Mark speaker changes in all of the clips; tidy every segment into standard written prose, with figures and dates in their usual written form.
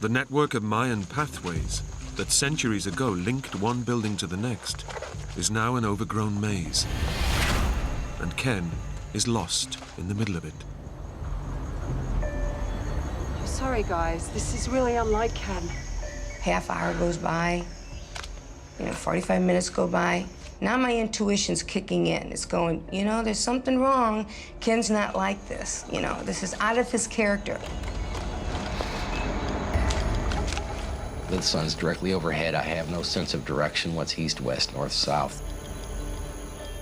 Speaker 1: The network of Mayan pathways that centuries ago linked one building to the next is now an overgrown maze. And Ken is lost in the middle of it.
Speaker 2: I'm sorry, guys. This is really unlike Ken.
Speaker 3: Half hour goes by, 45 minutes go by. Now my intuition's kicking in. It's going, there's something wrong. Ken's not like this. This is out of his character.
Speaker 4: The sun's directly overhead. I have no sense of direction, what's east, west, north, south.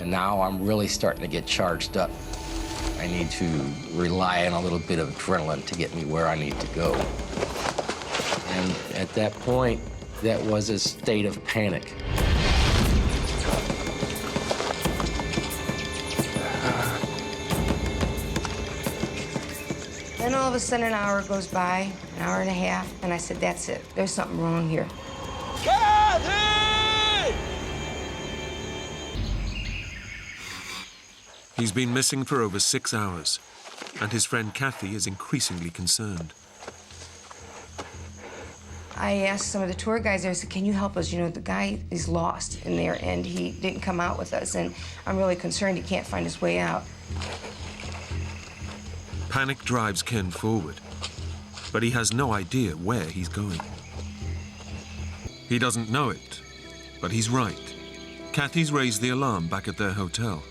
Speaker 4: And now I'm really starting to get charged up. I need to rely on a little bit of adrenaline to get me where I need to go. And at that point, that was a state of panic.
Speaker 3: Then all of a sudden, an hour goes by, an hour and a half, and I said, that's it. There's something wrong here.
Speaker 5: Kathy!
Speaker 1: He's been missing for over 6 hours, and his friend Kathy is increasingly concerned.
Speaker 3: I asked some of the tour guys there, I said, can you help us? The guy is lost in there, and he didn't come out with us, and I'm really concerned he can't find his way out.
Speaker 1: Panic drives Ken forward, but he has no idea where he's going. He doesn't know it, but he's right. Kathy's raised the alarm back at their hotel.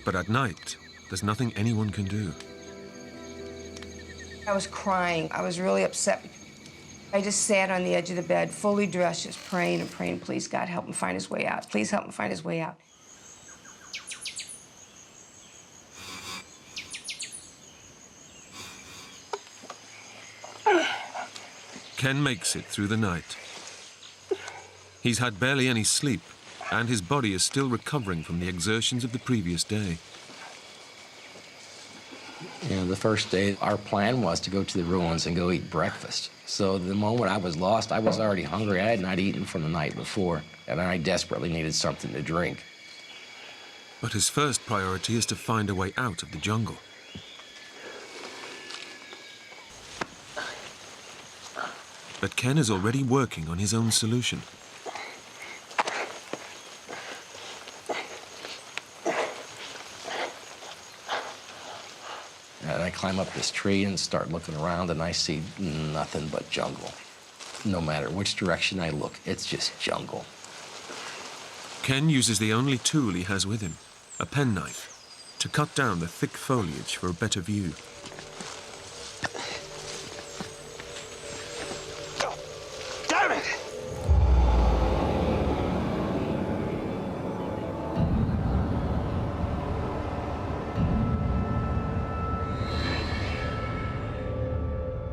Speaker 1: But at night, there's nothing anyone can do.
Speaker 3: I was crying. I was really upset. I just sat on the edge of the bed, fully dressed, just praying and praying, please, God, help him find his way out. Please help him find his way out.
Speaker 1: Ken makes it through the night. He's had barely any sleep, and his body is still recovering from the exertions of the previous day.
Speaker 4: The first day, our plan was to go to the ruins and go eat breakfast. So the moment I was lost, I was already hungry. I had not eaten from the night before, and I desperately needed something to drink.
Speaker 1: But his first priority is to find a way out of the jungle. But Ken is already working on his own solution.
Speaker 4: And I climb up this tree and start looking around, and I see nothing but jungle. No matter which direction I look, it's just jungle.
Speaker 1: Ken uses the only tool he has with him, a penknife, to cut down the thick foliage for a better view.
Speaker 5: Damn it!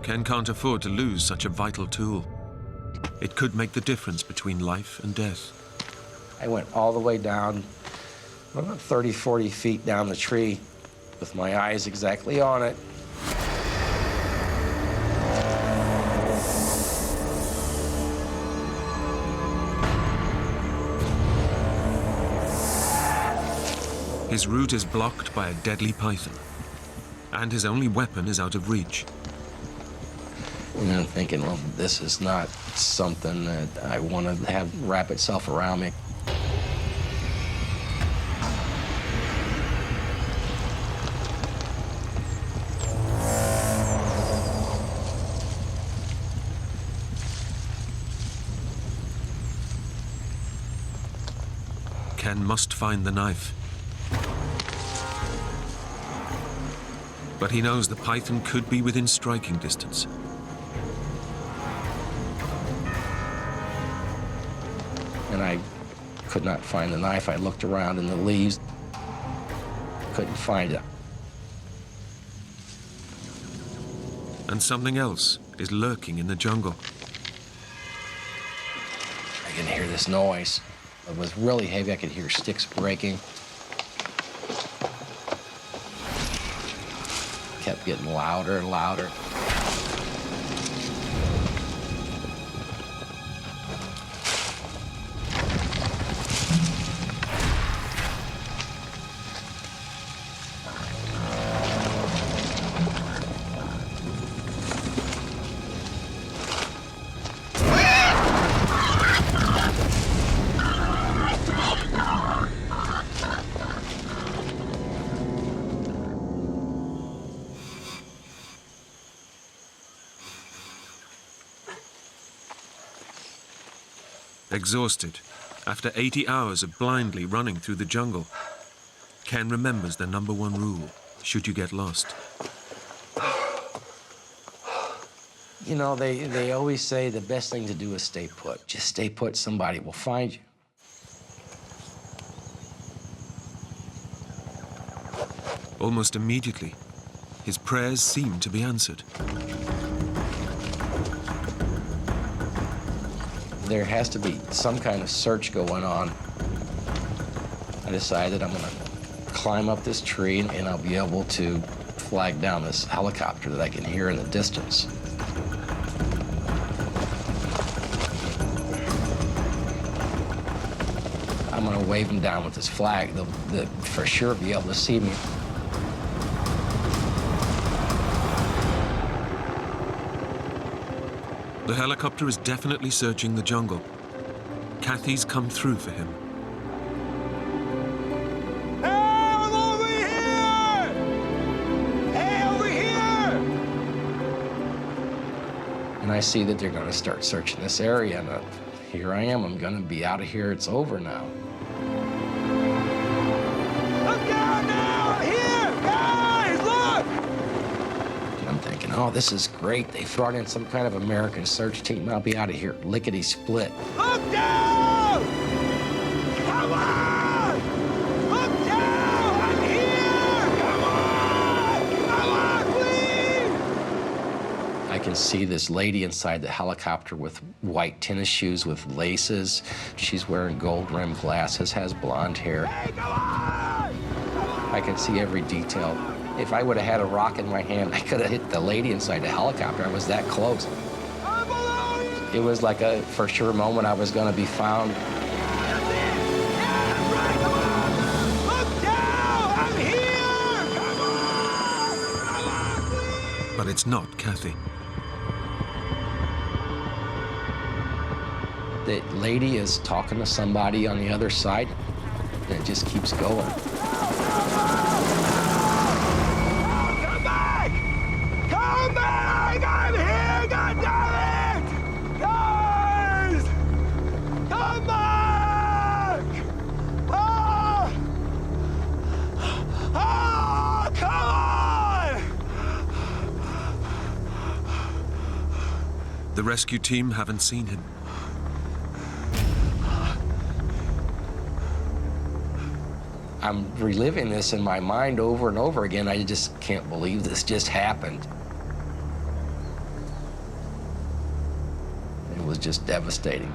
Speaker 1: Ken can't afford to lose such a vital tool. It could make the difference between life and death.
Speaker 4: I went all the way down, about 30, 40 feet down the tree, with my eyes exactly on it.
Speaker 1: His route is blocked by a deadly python, and his only weapon is out of reach.
Speaker 4: And I'm thinking, well, this is not something that I want to have wrap itself around me.
Speaker 1: Ken must find the knife. But he knows the python could be within striking distance.
Speaker 4: And I could not find the knife. I looked around in the leaves, couldn't find it.
Speaker 1: And something else is lurking in the jungle.
Speaker 4: I can hear this noise. It was really heavy. I could hear sticks breaking. Kept getting louder and louder.
Speaker 1: Exhausted, after 80 hours of blindly running through the jungle, Ken remembers the #1 rule, should you get lost.
Speaker 4: You know, they always say the best thing to do is stay put. Just stay put, somebody will find you.
Speaker 1: Almost immediately, his prayers seem to be answered.
Speaker 4: There has to be some kind of search going on. I decided I'm gonna climb up this tree and I'll be able to flag down this helicopter that I can hear in the distance. I'm gonna wave them down with this flag. They'll for sure be able to see me.
Speaker 1: The helicopter is definitely searching the jungle. Kathy's come through for him.
Speaker 5: Hey, I'm over here! Hey, over here!
Speaker 4: And I see that they're gonna start searching this area, and here I am. I'm gonna be out of here. It's over now.
Speaker 5: Look down now! Here! Guys, look!
Speaker 4: And I'm thinking, oh, this is great. They brought in some kind of American search team. I'll be out of here. Lickety-split.
Speaker 5: Look down! Come on! Look down! I'm here! Come on! Come on, please!
Speaker 4: I can see this lady inside the helicopter with white tennis shoes with laces. She's wearing gold-rimmed glasses, has blonde hair.
Speaker 5: Hey, come on!
Speaker 4: I can see every detail. If I would have had a rock in my hand, I could have hit the lady inside the helicopter. I was that close.
Speaker 5: I'm below you!
Speaker 4: It was like a for sure moment I was going to be found.
Speaker 5: That's it! Yeah, that's right! Come on! Look down! I'm here! Come on! Come on, please!
Speaker 1: But it's not Kathy.
Speaker 4: The lady is talking to somebody on the other side, and it just keeps going.
Speaker 5: Come back! Come back! I'm here! God damn it! Guys! Come back! Oh! Oh! Come on!
Speaker 1: The rescue team haven't seen him.
Speaker 4: I'm reliving this in my mind over and over again. I just can't believe this just happened. It was just devastating.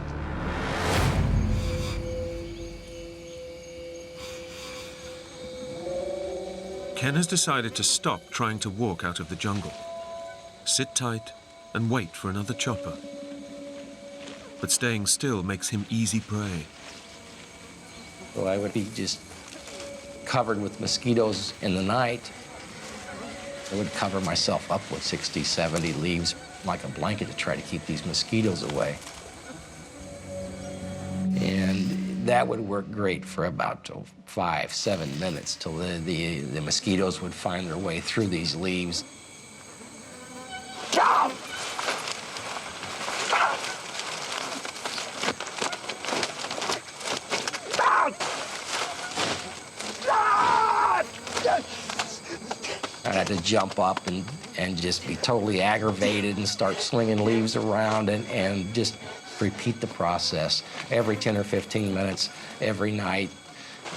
Speaker 1: Ken has decided to stop trying to walk out of the jungle, sit tight and wait for another chopper. But staying still makes him easy prey.
Speaker 4: So I would be just covered with mosquitoes in the night. I would cover myself up with 60, 70 leaves like a blanket to try to keep these mosquitoes away. And that would work great for about 5, 7 minutes till the mosquitoes would find their way through these leaves. I'd have to jump up and just be totally aggravated and start slinging leaves around and just repeat the process every 10 or 15 minutes, every night.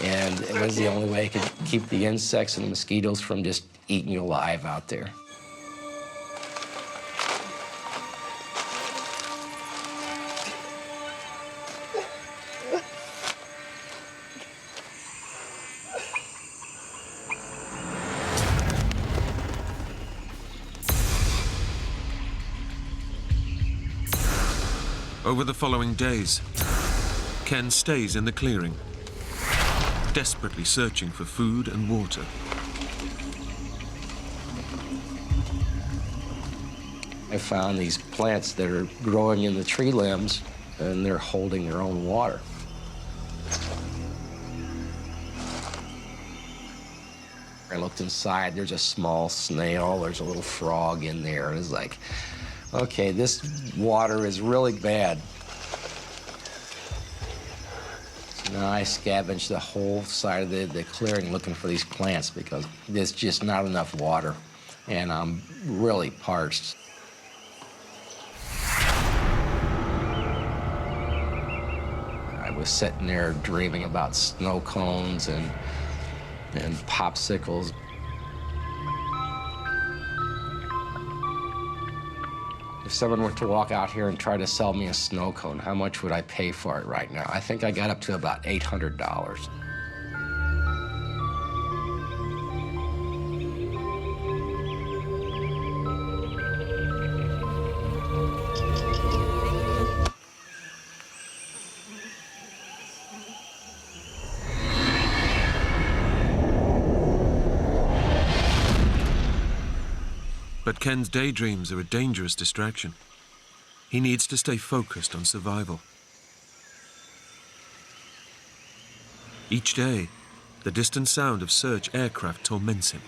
Speaker 4: And it was the only way I could keep the insects and the mosquitoes from just eating you alive out there.
Speaker 1: Over the following days, Ken stays in the clearing, desperately searching for food and water.
Speaker 4: I found these plants that are growing in the tree limbs, and they're holding their own water. I looked inside, there's a small snail, there's a little frog in there. It's like, okay, this water is really bad. I scavenged the whole side of the clearing looking for these plants because there's just not enough water, and I'm really parched. I was sitting there dreaming about snow cones and popsicles. If someone were to walk out here and try to sell me a snow cone, how much would I pay for it right now? I think I got up to about $800.
Speaker 1: But Ken's daydreams are a dangerous distraction. He needs to stay focused on survival. Each day, the distant sound of search aircraft torments him.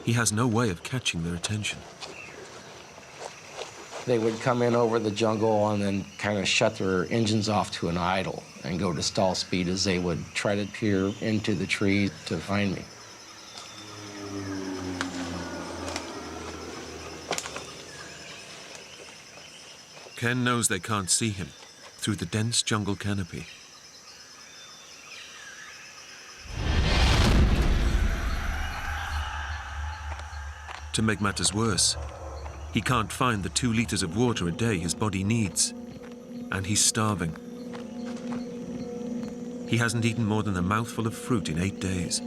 Speaker 1: He has no way of catching their attention.
Speaker 4: They would come in over the jungle and then kind of shut their engines off to an idle and go to stall speed as they would try to peer into the trees to find me.
Speaker 1: Ken knows they can't see him through the dense jungle canopy. To make matters worse, he can't find the 2 liters of water a day his body needs, and he's starving. He hasn't eaten more than a mouthful of fruit in 8 days.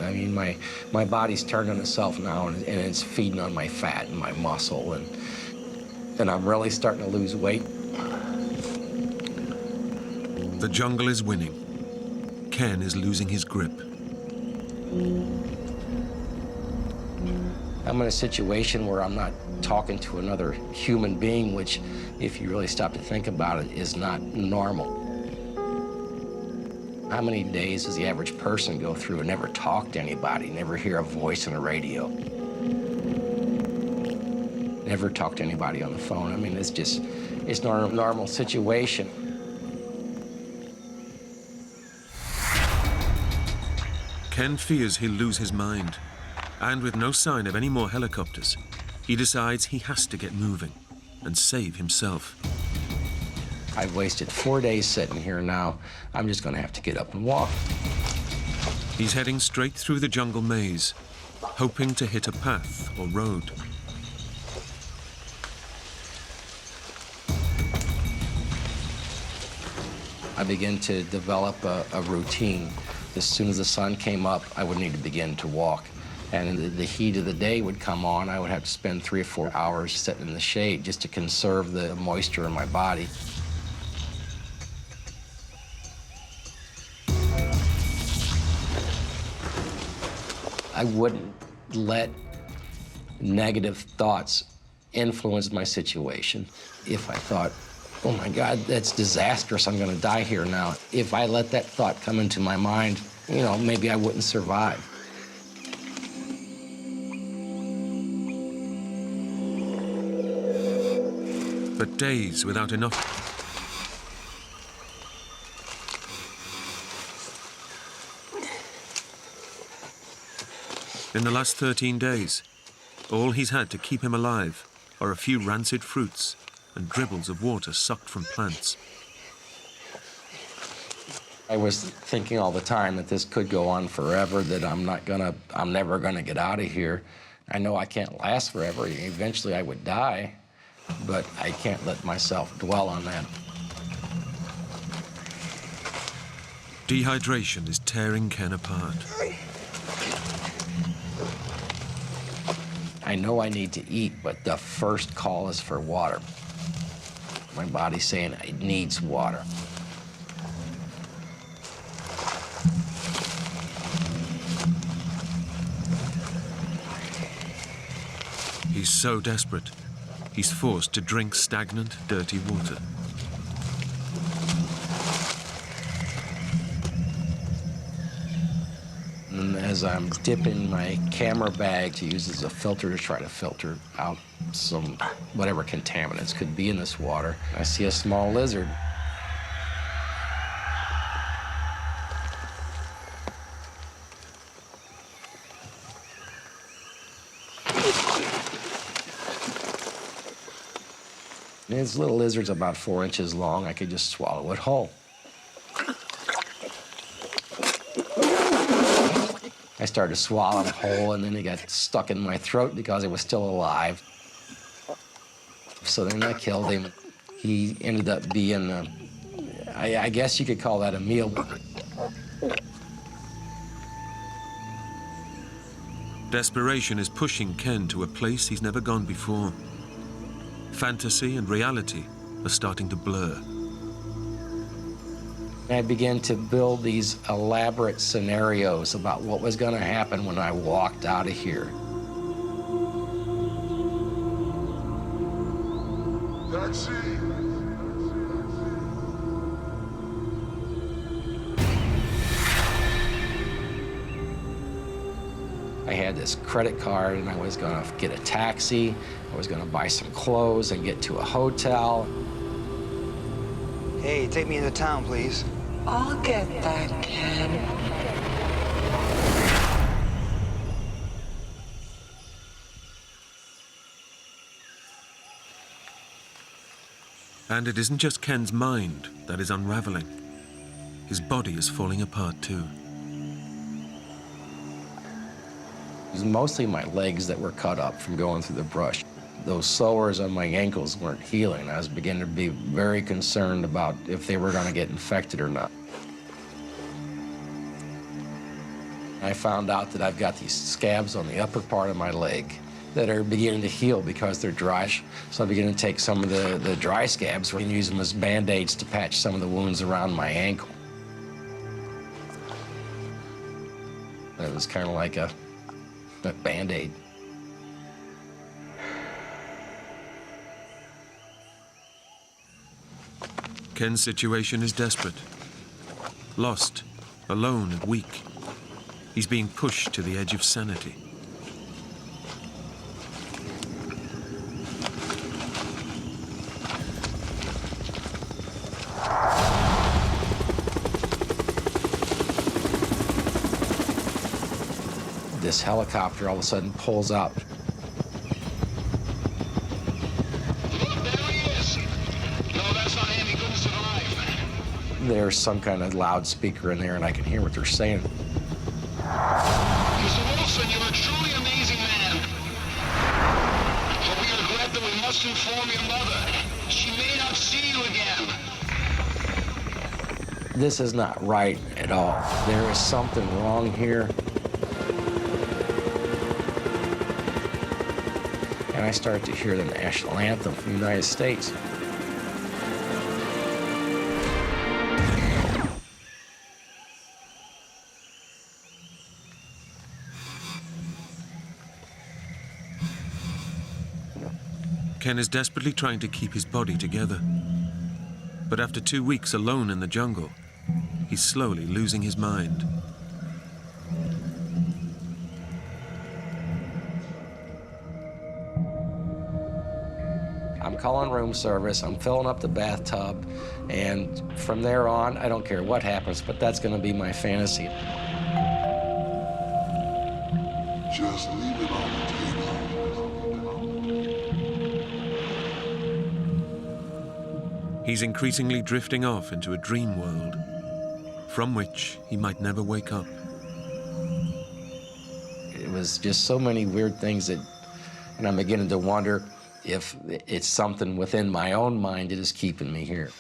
Speaker 4: I mean, my body's turned on itself now, and it's feeding on my fat and my muscle, and I'm really starting to lose weight.
Speaker 1: The jungle is winning. Ken is losing his grip.
Speaker 4: I'm in a situation where I'm not talking to another human being, which, if you really stop to think about it, is not normal. How many days does the average person go through and never talk to anybody, never hear a voice on the radio, never talk to anybody on the phone? I mean, it's not a normal situation.
Speaker 1: Ken fears he'll lose his mind, and with no sign of any more helicopters, he decides he has to get moving and save himself.
Speaker 4: I've wasted 4 days sitting here now. I'm just gonna have to get up and walk.
Speaker 1: He's heading straight through the jungle maze, hoping to hit a path or road.
Speaker 4: I began to develop a routine. As soon as the sun came up, I would need to begin to walk. And the heat of the day would come on. I would have to spend 3 or 4 hours sitting in the shade just to conserve the moisture in my body. I wouldn't let negative thoughts influence my situation. If I thought, oh my God, that's disastrous, I'm gonna die here now. If I let that thought come into my mind, you know, maybe I wouldn't survive.
Speaker 1: But days without enough. In the last 13 days, all he's had to keep him alive are a few rancid fruits and dribbles of water sucked from plants.
Speaker 4: I was thinking all the time that this could go on forever, that I'm never gonna get out of here. I know I can't last forever. Eventually I would die, but I can't let myself dwell on that.
Speaker 1: Dehydration is tearing Ken apart.
Speaker 4: I know I need to eat, but the first call is for water. My body's saying it needs water.
Speaker 1: He's so desperate, he's forced to drink stagnant, dirty water.
Speaker 4: And as I'm dipping my camera bag to use as a filter to try to filter out some whatever contaminants could be in this water, I see a small lizard. And this little lizard's about 4 inches long. I could just swallow it whole. I started to swallow him whole, and then he got stuck in my throat because it was still alive. So then I killed him. He ended up being, I guess you could call that a meal.
Speaker 1: Desperation is pushing Ken to a place he's never gone before. Fantasy and reality are starting to blur.
Speaker 4: I began to build these elaborate scenarios about what was going to happen when I walked out of here.
Speaker 5: That's it.
Speaker 4: I had this credit card, and I was going to get a taxi. I was going to buy some clothes and get to a hotel.
Speaker 6: Hey, take me into town, please.
Speaker 2: I'll get that, Ken.
Speaker 1: And it isn't just Ken's mind that is unraveling. His body is falling apart too.
Speaker 4: It was mostly my legs that were cut up from going through the brush. Those sores on my ankles weren't healing. I was beginning to be very concerned about if they were going to get infected or not. I found out that I've got these scabs on the upper part of my leg that are beginning to heal because they're dry. So I'm beginning to take some of the dry scabs and use them as Band-Aids to patch some of the wounds around my ankle. It was kind of like a Band-Aid.
Speaker 1: Ken's situation is desperate. Lost, alone and weak. He's being pushed to the edge of sanity.
Speaker 4: This helicopter all of a sudden pulls up. There's some kind of loudspeaker in there, and I can hear what they're saying.
Speaker 7: Mr. Wilson, you're a truly amazing man. But we regret that we must inform your mother. She may not see you again.
Speaker 4: This is not right at all. There is something wrong here. And I start to hear the national anthem from the United States.
Speaker 1: Ken is desperately trying to keep his body together. But after 2 weeks alone in the jungle, he's slowly losing his mind.
Speaker 4: I'm calling room service, I'm filling up the bathtub, and from there on, I don't care what happens, but that's gonna be my fantasy.
Speaker 5: Just leave it on the table.
Speaker 1: He's increasingly drifting off into a dream world, from which he might never wake up.
Speaker 4: It was just so many weird things that, and I'm beginning to wonder if it's something within my own mind that is keeping me here.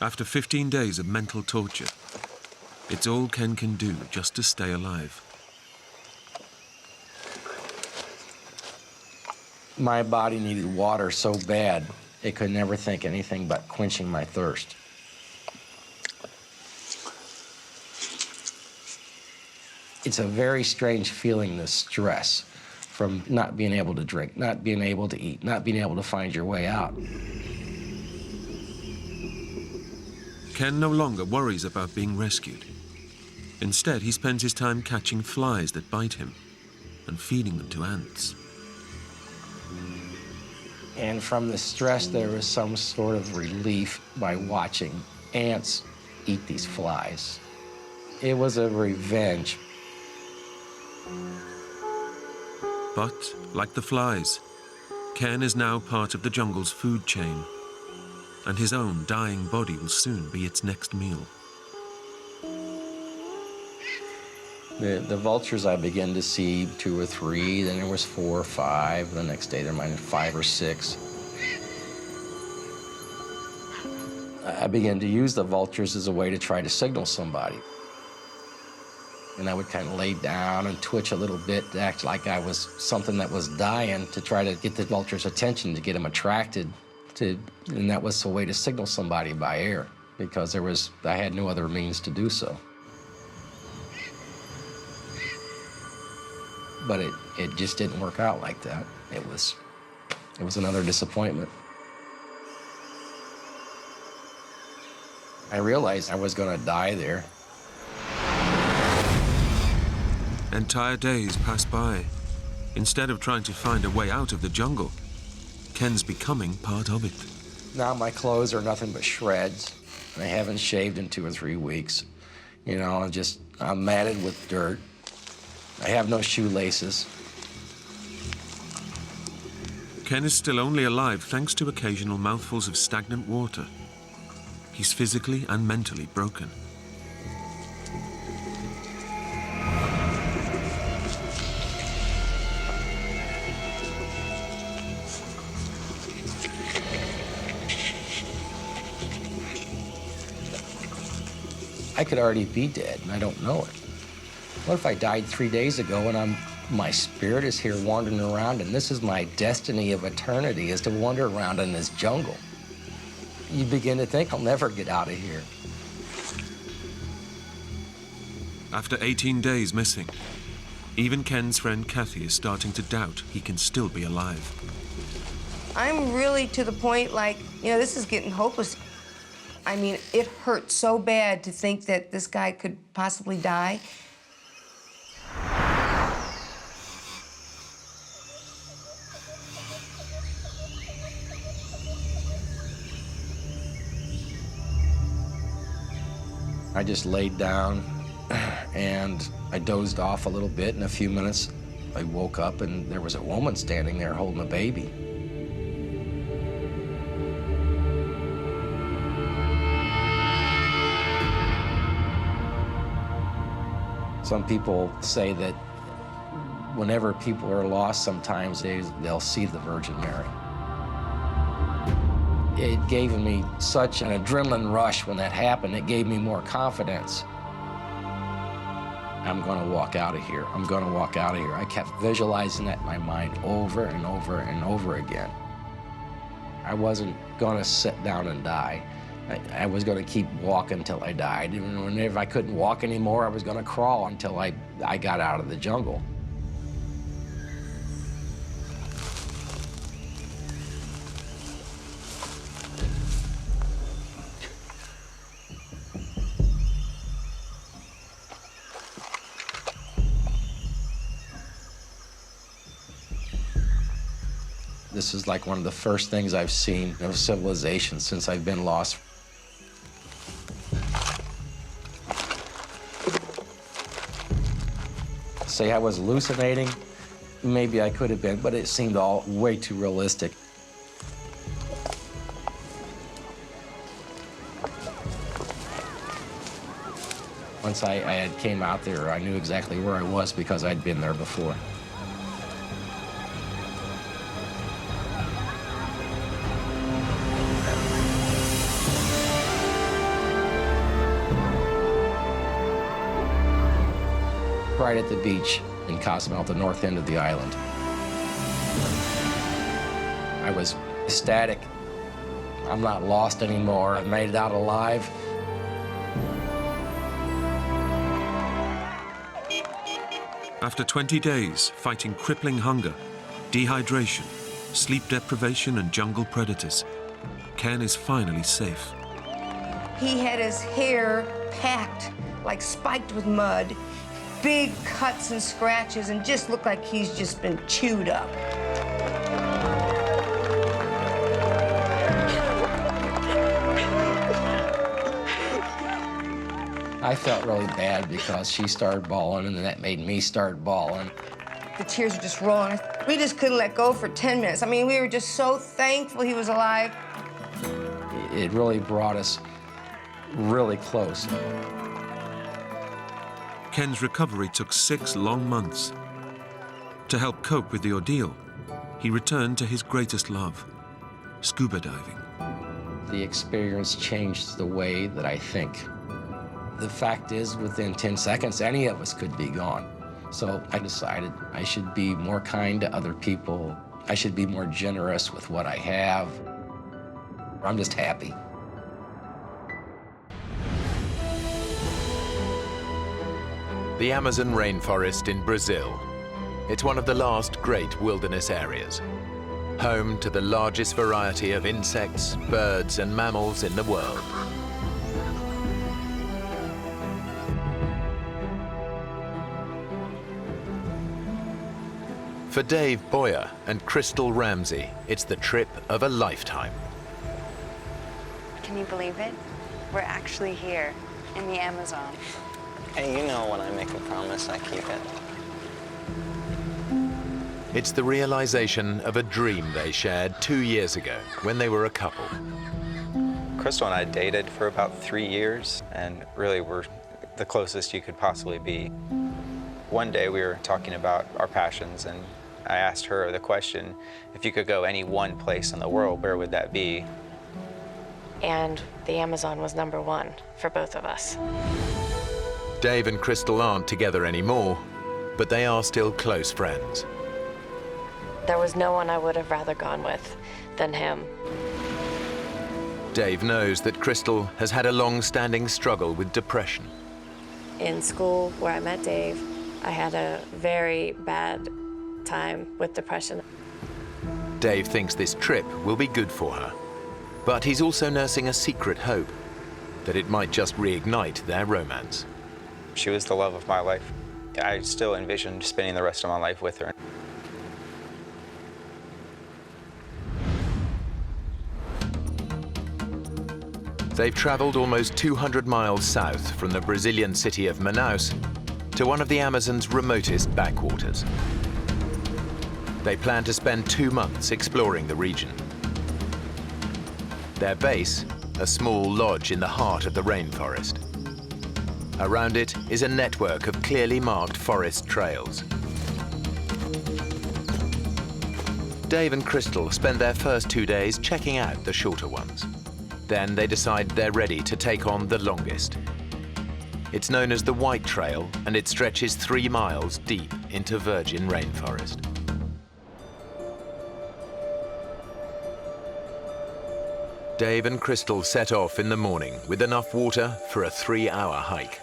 Speaker 1: After 15 days of mental torture, it's all Ken can do just to stay alive.
Speaker 4: My body needed water so bad, It could never think anything but quenching my thirst. It's a very strange feeling, this stress from not being able to drink, not being able to eat, not being able to find your way out.
Speaker 1: Ken no longer worries about being rescued. Instead, he spends his time catching flies that bite him and feeding them to ants.
Speaker 4: And from the stress, there was some sort of relief by watching ants eat these flies. It was a revenge.
Speaker 1: But, like the flies, Ken is now part of the jungle's food chain, and his own dying body will soon be its next meal.
Speaker 4: The vultures, I began to see 2 or 3, then there was 4 or 5. The next day there might have been 5 or 6. I began to use the vultures as a way to try to signal somebody. And I would kind of lay down and twitch a little bit to act like I was something that was dying, to try to get the vulture's attention, to get them attracted to, and that was a way to signal somebody by air, because I had no other means to do so. But it just didn't work out like that. It was another disappointment. I realized I was going to die there.
Speaker 1: Entire days pass by. Instead of trying to find a way out of the jungle, Ken's becoming part of it.
Speaker 4: Now my clothes are nothing but shreds. I haven't shaved in 2 or 3 weeks. You know, I'm matted with dirt. I have no shoelaces.
Speaker 1: Ken is still only alive thanks to occasional mouthfuls of stagnant water. He's physically and mentally broken.
Speaker 4: I could already be dead, and I don't know it. What if I died 3 days ago and my spirit is here wandering around, and this is my destiny of eternity, is to wander around in this jungle? You begin to think, I'll never get out of here.
Speaker 1: After 18 days missing, even Ken's friend Kathy is starting to doubt he can still be alive.
Speaker 3: I'm really to the point, like, this is getting hopeless. I mean, it hurts so bad to think that this guy could possibly die.
Speaker 4: I just laid down and I dozed off a little bit. In a few minutes, I woke up and there was a woman standing there holding a baby. Some people say that whenever people are lost, sometimes they'll see the Virgin Mary. It gave me such an adrenaline rush when that happened. It gave me more confidence. I'm going to walk out of here. I'm going to walk out of here. I kept visualizing that in my mind over and over and over again. I wasn't going to sit down and die. I was going to keep walking until I died. And whenever I couldn't walk anymore, I was going to crawl until I got out of the jungle. This is like one of the first things I've seen of civilization since I've been lost. Say I was hallucinating, maybe I could have been, but it seemed all way too realistic. Once I had came out there, I knew exactly where I was because I'd been there before. Right at the beach in Cozumel, the north end of the island. I was ecstatic I'm not lost anymore. I made it out alive.
Speaker 1: After 20 days fighting crippling hunger, dehydration, sleep deprivation, and jungle predators, Ken is finally safe.
Speaker 3: He had his hair packed, like spiked with mud, big cuts and scratches, and just looked like he's just been chewed up.
Speaker 4: I felt really bad because she started bawling, and then that made me start bawling.
Speaker 3: The tears were just rolling. We just couldn't let go for 10 minutes. I mean, we were just so thankful he was alive.
Speaker 4: It really brought us really close.
Speaker 1: Ken's recovery took 6 long months. To help cope with the ordeal, he returned to his greatest love, scuba diving.
Speaker 4: The experience changed the way that I think. The fact is, within 10 seconds, any of us could be gone. So I decided I should be more kind to other people. I should be more generous with what I have. I'm just happy.
Speaker 6: The Amazon rainforest in Brazil. It's one of the last great wilderness areas, home to the largest variety of insects, birds, and mammals in the world. For Dave Boyer and Crystal Ramsey, it's the trip of a lifetime.
Speaker 8: Can you believe it? We're actually here in the Amazon.
Speaker 9: Hey, you know when I make a promise, I keep it.
Speaker 6: It's the realization of a dream they shared 2 years ago when they were a couple.
Speaker 9: Crystal and I dated for about 3 years, and really were the closest you could possibly be. One day we were talking about our passions, and I asked her the question, if you could go any one place in the world, where would that be?
Speaker 8: And the Amazon was #1 for both of us.
Speaker 6: Dave and Crystal aren't together anymore, but they are still close friends.
Speaker 8: There was no one I would have rather gone with than him.
Speaker 6: Dave knows that Crystal has had a long-standing struggle with depression.
Speaker 8: In school, where I met Dave, I had a very bad time with depression.
Speaker 6: Dave thinks this trip will be good for her, but he's also nursing a secret hope that it might just reignite their romance.
Speaker 9: She was the love of my life. I still envisioned spending the rest of my life with her.
Speaker 6: They've traveled almost 200 miles south from the Brazilian city of Manaus to one of the Amazon's remotest backwaters. They plan to spend 2 months exploring the region. Their base, a small lodge in the heart of the rainforest. Around it is a network of clearly marked forest trails. Dave and Crystal spend their first 2 days checking out the shorter ones. Then they decide they're ready to take on the longest. It's known as the White Trail, and it stretches 3 miles deep into virgin rainforest. Dave and Crystal set off in the morning with enough water for a 3-hour hike.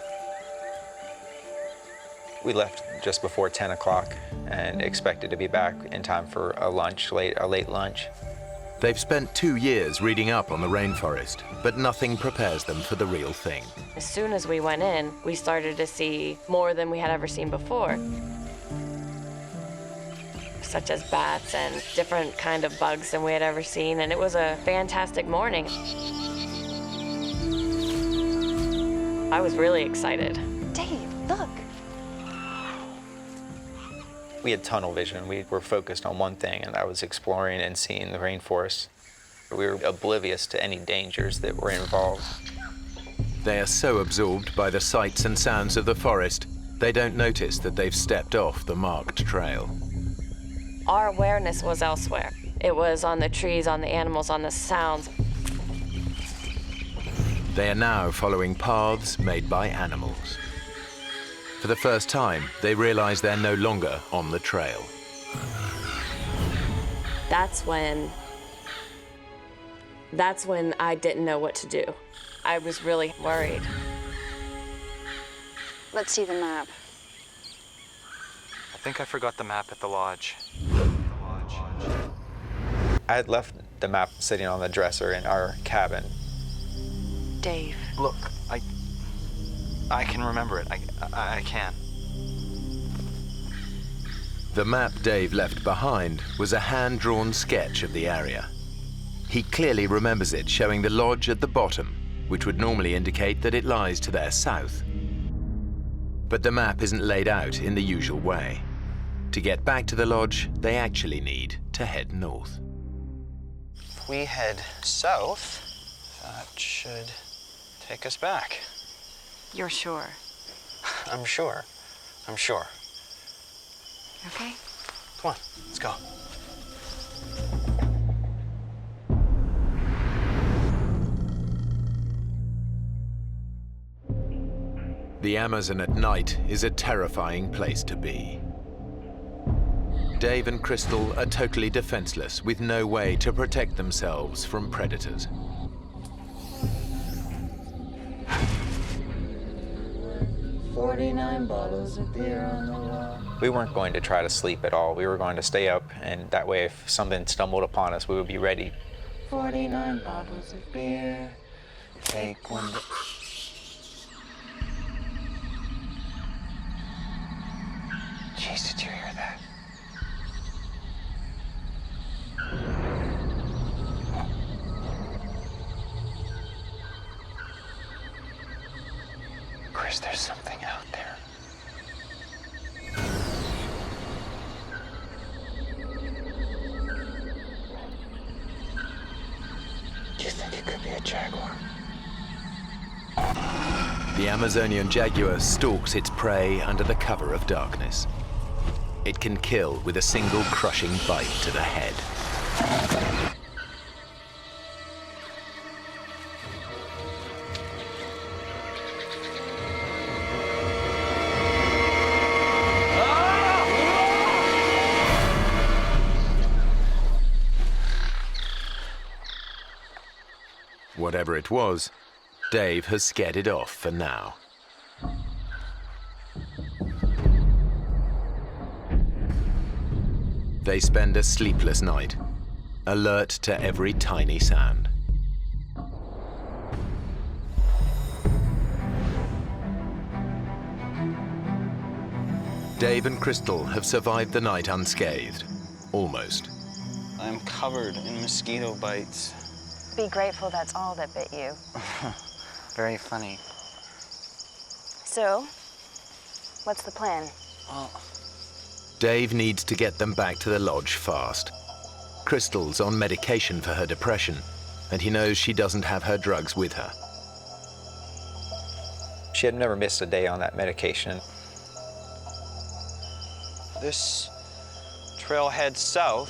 Speaker 9: We left just before 10 o'clock and expected to be back in time for a late lunch.
Speaker 6: They've spent 2 years reading up on the rainforest, but nothing prepares them for the real thing.
Speaker 8: As soon as we went in, we started to see more than we had ever seen before, such as bats and different kind of bugs than we had ever seen, and it was a fantastic morning. I was really excited. Dave, look.
Speaker 9: We had tunnel vision. We were focused on one thing, and I was exploring and seeing the rainforest. We were oblivious to any dangers that were involved.
Speaker 6: They are so absorbed by the sights and sounds of the forest, they don't notice that they've stepped off the marked trail.
Speaker 8: Our awareness was elsewhere. It was on the trees, on the animals, on the sounds.
Speaker 6: They are now following paths made by animals. For the first time, they realize they're no longer on the trail.
Speaker 8: That's when That's when I didn't know what to do. I was really worried.
Speaker 2: Let's see the map.
Speaker 10: I think I forgot the map at the lodge.
Speaker 9: I had left the map sitting on the dresser in our cabin.
Speaker 2: Dave.
Speaker 10: Look, I can remember it. I can.
Speaker 6: The map Dave left behind was a hand-drawn sketch of the area. He clearly remembers it showing the lodge at the bottom, which would normally indicate that it lies to their south. But the map isn't laid out in the usual way. To get back to the lodge, they actually need to head north.
Speaker 10: If we head south, that should take us back.
Speaker 2: You're sure?
Speaker 10: I'm sure. I'm sure.
Speaker 2: Okay.
Speaker 10: Come on, let's go.
Speaker 6: The Amazon at night is a terrifying place to be. Dave and Crystal are totally defenseless, with no way to protect themselves from predators.
Speaker 9: We weren't going to try to sleep at all. We were going to stay up, and that way if something stumbled upon us, we would be ready.
Speaker 5: 49 bottles of beer. Take one.
Speaker 10: Jeez, did you hear that? Chris, there's something out there. Do you think it could be a jaguar?
Speaker 6: The Amazonian jaguar stalks its prey under the cover of darkness. It can kill with a single crushing bite to the head. Whatever it was, Dave has scared it off for now. They spend a sleepless night, alert to every tiny sound. Dave and Crystal have survived the night unscathed, almost.
Speaker 10: I'm covered in mosquito bites.
Speaker 2: Be grateful that's all that bit you.
Speaker 10: Very funny.
Speaker 2: So, what's the plan?
Speaker 10: Well,
Speaker 6: Dave needs to get them back to the lodge fast. Crystal's on medication for her depression, and he knows she doesn't have her drugs with her.
Speaker 9: She had never missed a day on that medication.
Speaker 10: this trail heads south,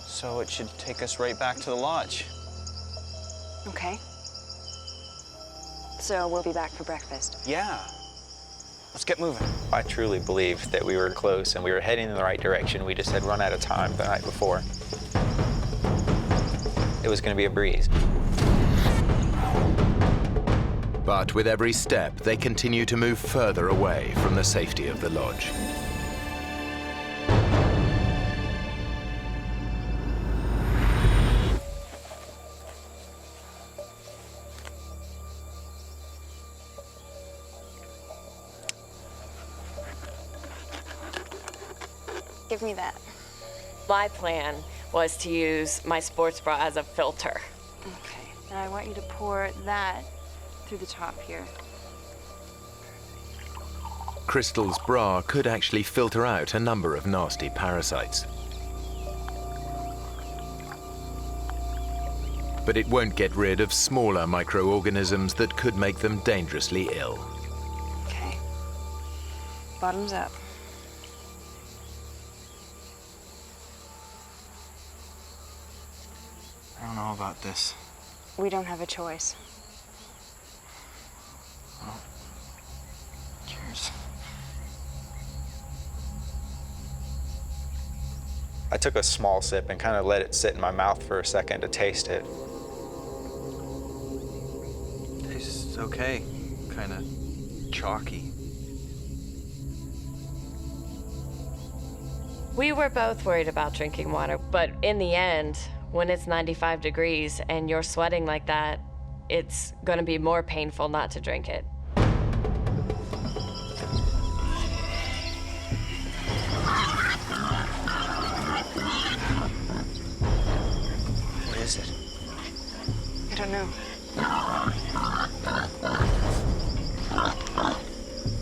Speaker 10: so it should take us right back to the lodge.
Speaker 2: Okay. So we'll be back for breakfast.
Speaker 10: Yeah. Let's get moving.
Speaker 9: I truly believed that we were close and we were heading in the right direction. We just had run out of time the night before. It was going to be a breeze.
Speaker 6: But with every step, they continue to move further away from the safety of the lodge.
Speaker 2: Give me that.
Speaker 8: My plan was to use my sports bra as a filter.
Speaker 2: Okay. Now I want you to pour that through the top here.
Speaker 6: Crystal's bra could actually filter out a number of nasty parasites. But it won't get rid of smaller microorganisms that could make them dangerously ill.
Speaker 2: Okay. Bottoms up.
Speaker 10: I don't know about this.
Speaker 2: We don't have a choice.
Speaker 10: Well, cheers.
Speaker 9: I took a small sip and kind of let it sit in my mouth for a second to taste it.
Speaker 10: Tastes okay, kind of chalky.
Speaker 8: We were both worried about drinking water, but in the end, when it's 95 degrees and you're sweating like that, it's going to be more painful not to drink it.
Speaker 10: What is it?
Speaker 2: I don't know.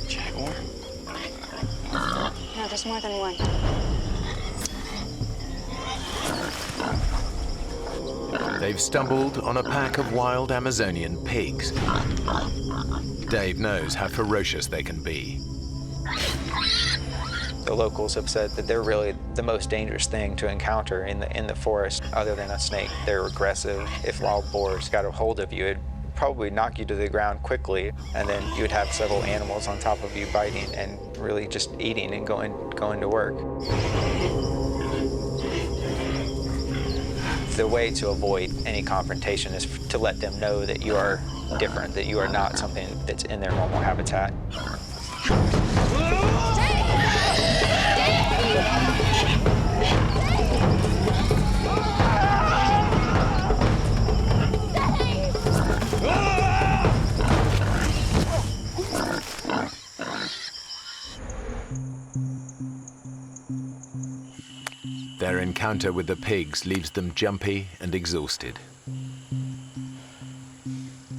Speaker 10: Jaguar?
Speaker 2: No, there's more than one.
Speaker 6: They've stumbled on a pack of wild Amazonian pigs. Dave knows how ferocious they can be.
Speaker 9: The locals have said that they're really the most dangerous thing to encounter in the forest other than a snake. They're aggressive. If wild boars got a hold of you, it'd probably knock you to the ground quickly, and then you would have several animals on top of you biting and really just eating and going to work. The way to avoid any confrontation is to let them know that you are different, that you are not something that's in their normal habitat.
Speaker 6: Their encounter with the pigs leaves them jumpy and exhausted.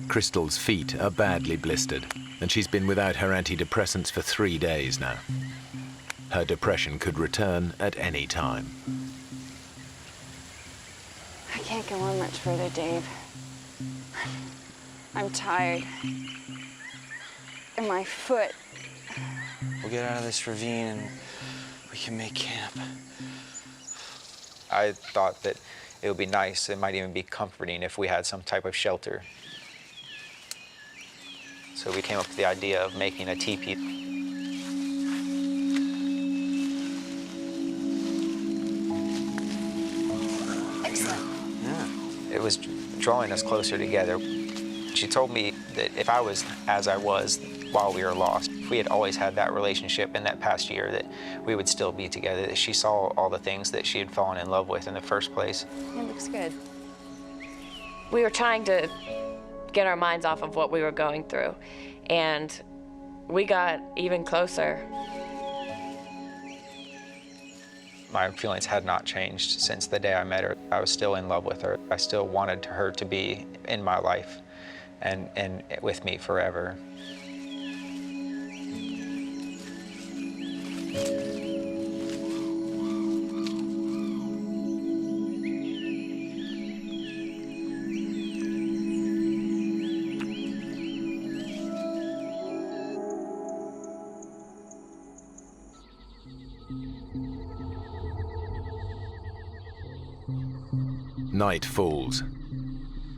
Speaker 6: Crystal's feet are badly blistered, and she's been without her antidepressants for 3 days now. Her depression could return at any time.
Speaker 2: I can't go on much further, Dave. I'm tired. And my foot.
Speaker 10: We'll get out of this ravine and we can make camp.
Speaker 9: I thought that it would be nice, it might even be comforting if we had some type of shelter. So we came up with the idea of making a teepee.
Speaker 2: Excellent.
Speaker 10: Yeah.
Speaker 9: It was drawing us closer together. She told me that if I was as I was while we were lost, if we had always had that relationship in that past year, that we would still be together, that she saw all the things that she had fallen in love with in the first place.
Speaker 2: It looks good.
Speaker 8: We were trying to get our minds off of what we were going through, and we got even closer.
Speaker 9: My feelings had not changed since the day I met her. I was still in love with her. I still wanted her to be in my life and with me forever.
Speaker 6: Night falls,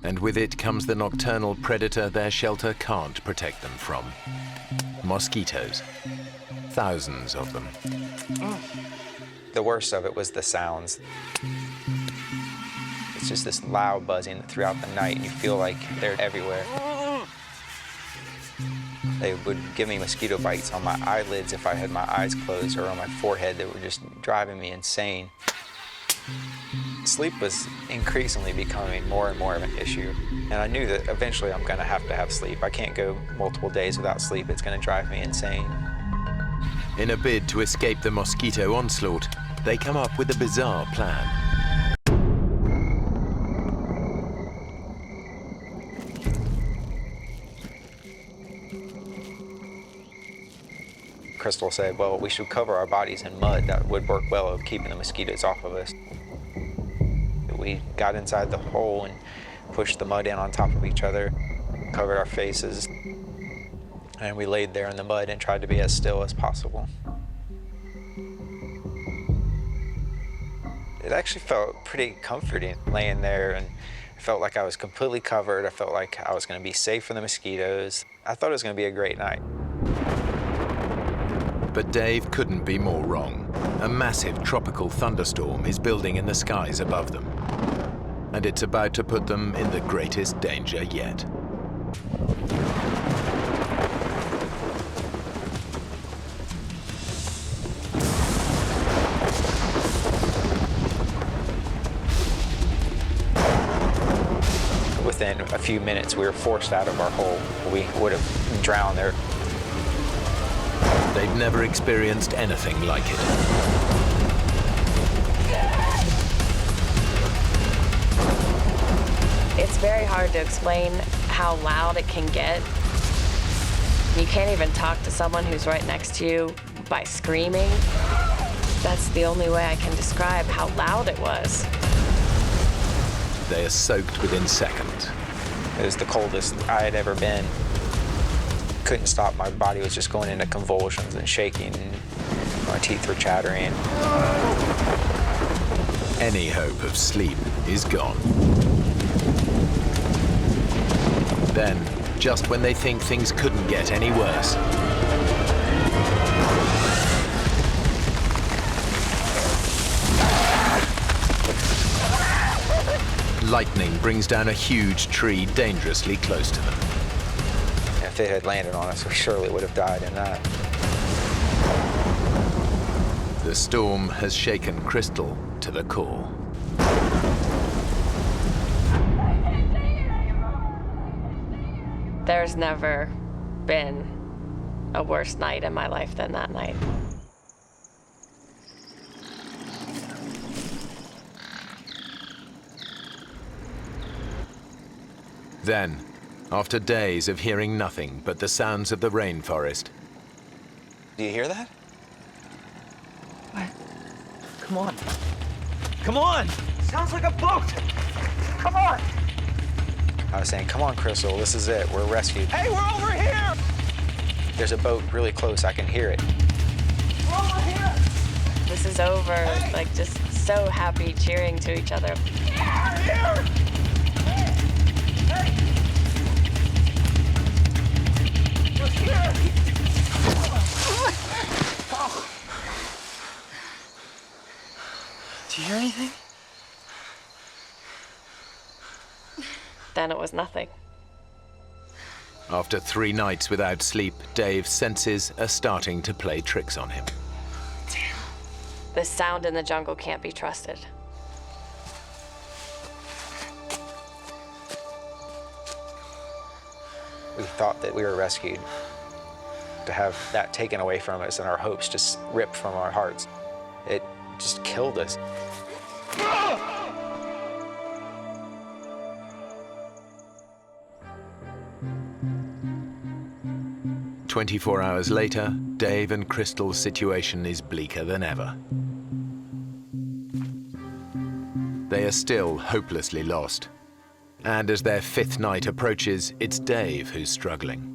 Speaker 6: and with it comes the nocturnal predator their shelter can't protect them from. Mosquitoes. Thousands of them.
Speaker 9: The worst of it was the sounds. It's just this loud buzzing throughout the night, and you feel like they're everywhere. They would give me mosquito bites on my eyelids if I had my eyes closed, or on my forehead that were just driving me insane. Sleep was increasingly becoming more and more of an issue, and I knew that eventually I'm going to have sleep. I can't go multiple days without sleep. It's going to drive me insane.
Speaker 6: In a bid to escape the mosquito onslaught, they come up with a bizarre plan.
Speaker 9: Crystal said, well, we should cover our bodies in mud. That would work well of keeping the mosquitoes off of us. We got inside the hole and pushed the mud in on top of each other, covered our faces, and we laid there in the mud and tried to be as still as possible. It actually felt pretty comforting laying there, and I felt like I was completely covered. I felt like I was going to be safe from the mosquitoes. I thought it was going to be a great night.
Speaker 6: But Dave couldn't be more wrong. A massive tropical thunderstorm is building in the skies above them. And it's about to put them in the greatest danger yet.
Speaker 9: Within a few minutes, we were forced out of our hole. We would have drowned there.
Speaker 6: They've never experienced anything like it.
Speaker 8: It's very hard to explain how loud it can get. You can't even talk to someone who's right next to you by screaming. That's the only way I can describe how loud it was.
Speaker 6: They are soaked within seconds.
Speaker 9: It was the coldest I had ever been. Couldn't stop. My body was just going into convulsions and shaking. My teeth were chattering.
Speaker 6: Any hope of sleep is gone. Then, just when they think things couldn't get any worse, lightning brings down a huge tree dangerously close to them.
Speaker 9: If it had landed on us, we surely would have died in that.
Speaker 6: The storm has shaken Crystal to the core.
Speaker 8: There's never been a worse night in my life than that night.
Speaker 6: Then, after days of hearing nothing but the sounds of the rainforest,
Speaker 10: Do you hear that?
Speaker 5: What? Come on. Come on! Sounds like a boat! Come on!
Speaker 9: I was saying, come on, Crystal, this is it. We're rescued.
Speaker 5: Hey, we're over here!
Speaker 9: There's a boat really close. I can hear it.
Speaker 5: We're over here!
Speaker 8: This is over, like just so happy, cheering to each other.
Speaker 5: Yeah, here! Hey! We're here! Oh. Do you hear anything?
Speaker 8: Then it was nothing.
Speaker 6: after 3 nights without sleep, Dave's senses are starting to play tricks on him.
Speaker 8: Damn. The sound in the jungle can't be trusted.
Speaker 9: We thought that we were rescued. To have that taken away from us and our hopes just ripped from our hearts, it just killed us.
Speaker 6: 24 hours later, Dave and Crystal's situation is bleaker than ever. They are still hopelessly lost. And as their 5th night approaches, it's Dave who's struggling.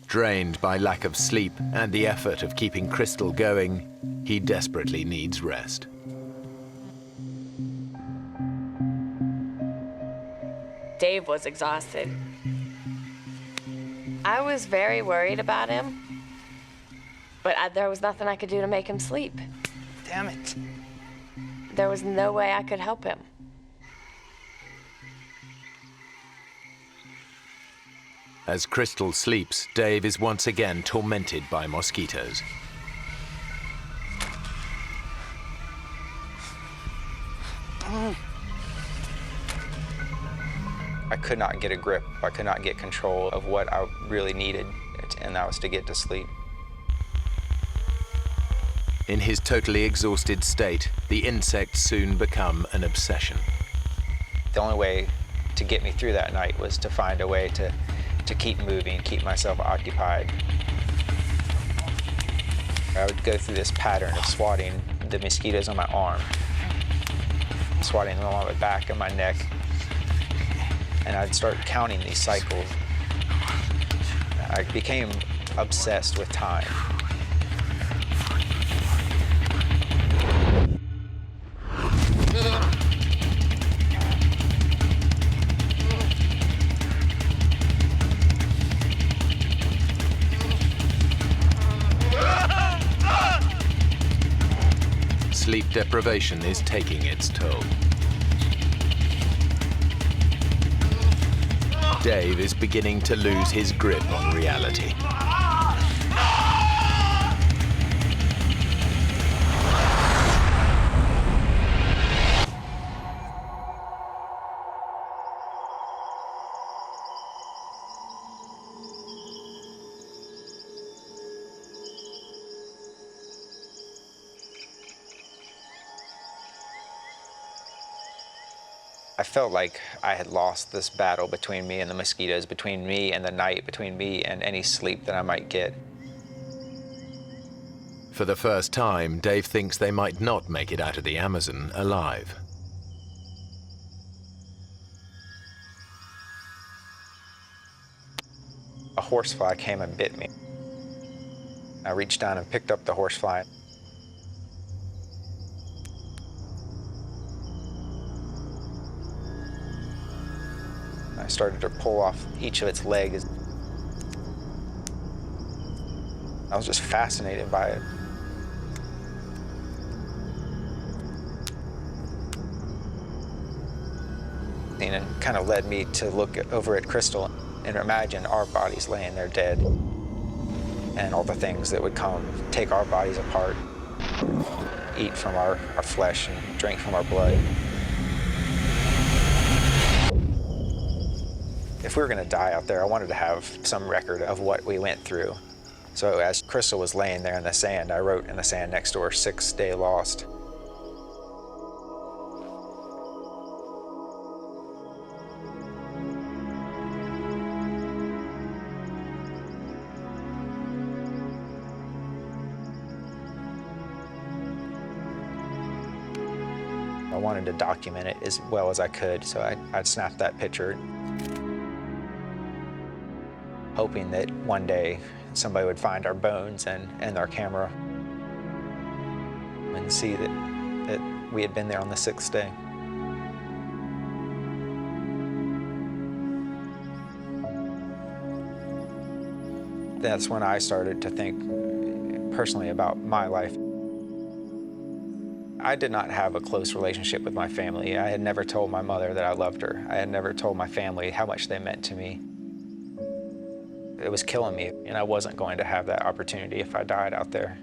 Speaker 6: Drained by lack of sleep and the effort of keeping Crystal going, he desperately needs rest.
Speaker 8: Dave was exhausted. I was very worried about him, but there was nothing I could do to make him sleep.
Speaker 10: Damn it.
Speaker 8: There was no way I could help him.
Speaker 6: As Crystal sleeps, Dave is once again tormented by mosquitoes.
Speaker 9: I could not get a grip. I could not get control of what I really needed, and that was to get to sleep.
Speaker 6: In his totally exhausted state, the insects soon become an obsession.
Speaker 9: The only way to get me through that night was to find a way to keep moving, keep myself occupied. I would go through this pattern of swatting the mosquitoes on my arm, swatting them on my back and my neck, and I'd start counting these cycles. I became obsessed with time.
Speaker 6: deprivation is taking its toll. Dave is beginning to lose his grip on reality.
Speaker 9: I felt like I had lost this battle between me and the mosquitoes, between me and the night, between me and any sleep that I might get.
Speaker 6: For the first time, Dave thinks they might not make it out of the Amazon alive.
Speaker 9: A horsefly came and bit me. I reached down and picked up the horsefly. I started to pull off each of its legs. I was just fascinated by it. And it kind of led me to look over at Crystal and imagine our bodies laying there dead, and all the things that would come, take our bodies apart, eat from our flesh and drink from our blood. If we were going to die out there, I wanted to have some record of what we went through. So as Crystal was laying there in the sand, I wrote in the sand next to her, 6 Day Lost. I wanted to document it as well as I could, so I'd snapped that picture, hoping that one day somebody would find our bones and our camera and see that we had been there on the 6th day. That's when I started to think personally about my life. I did not have a close relationship with my family. I had never told my mother that I loved her. I had never told my family how much they meant to me. It was killing me, and I wasn't going to have that opportunity if I died out there.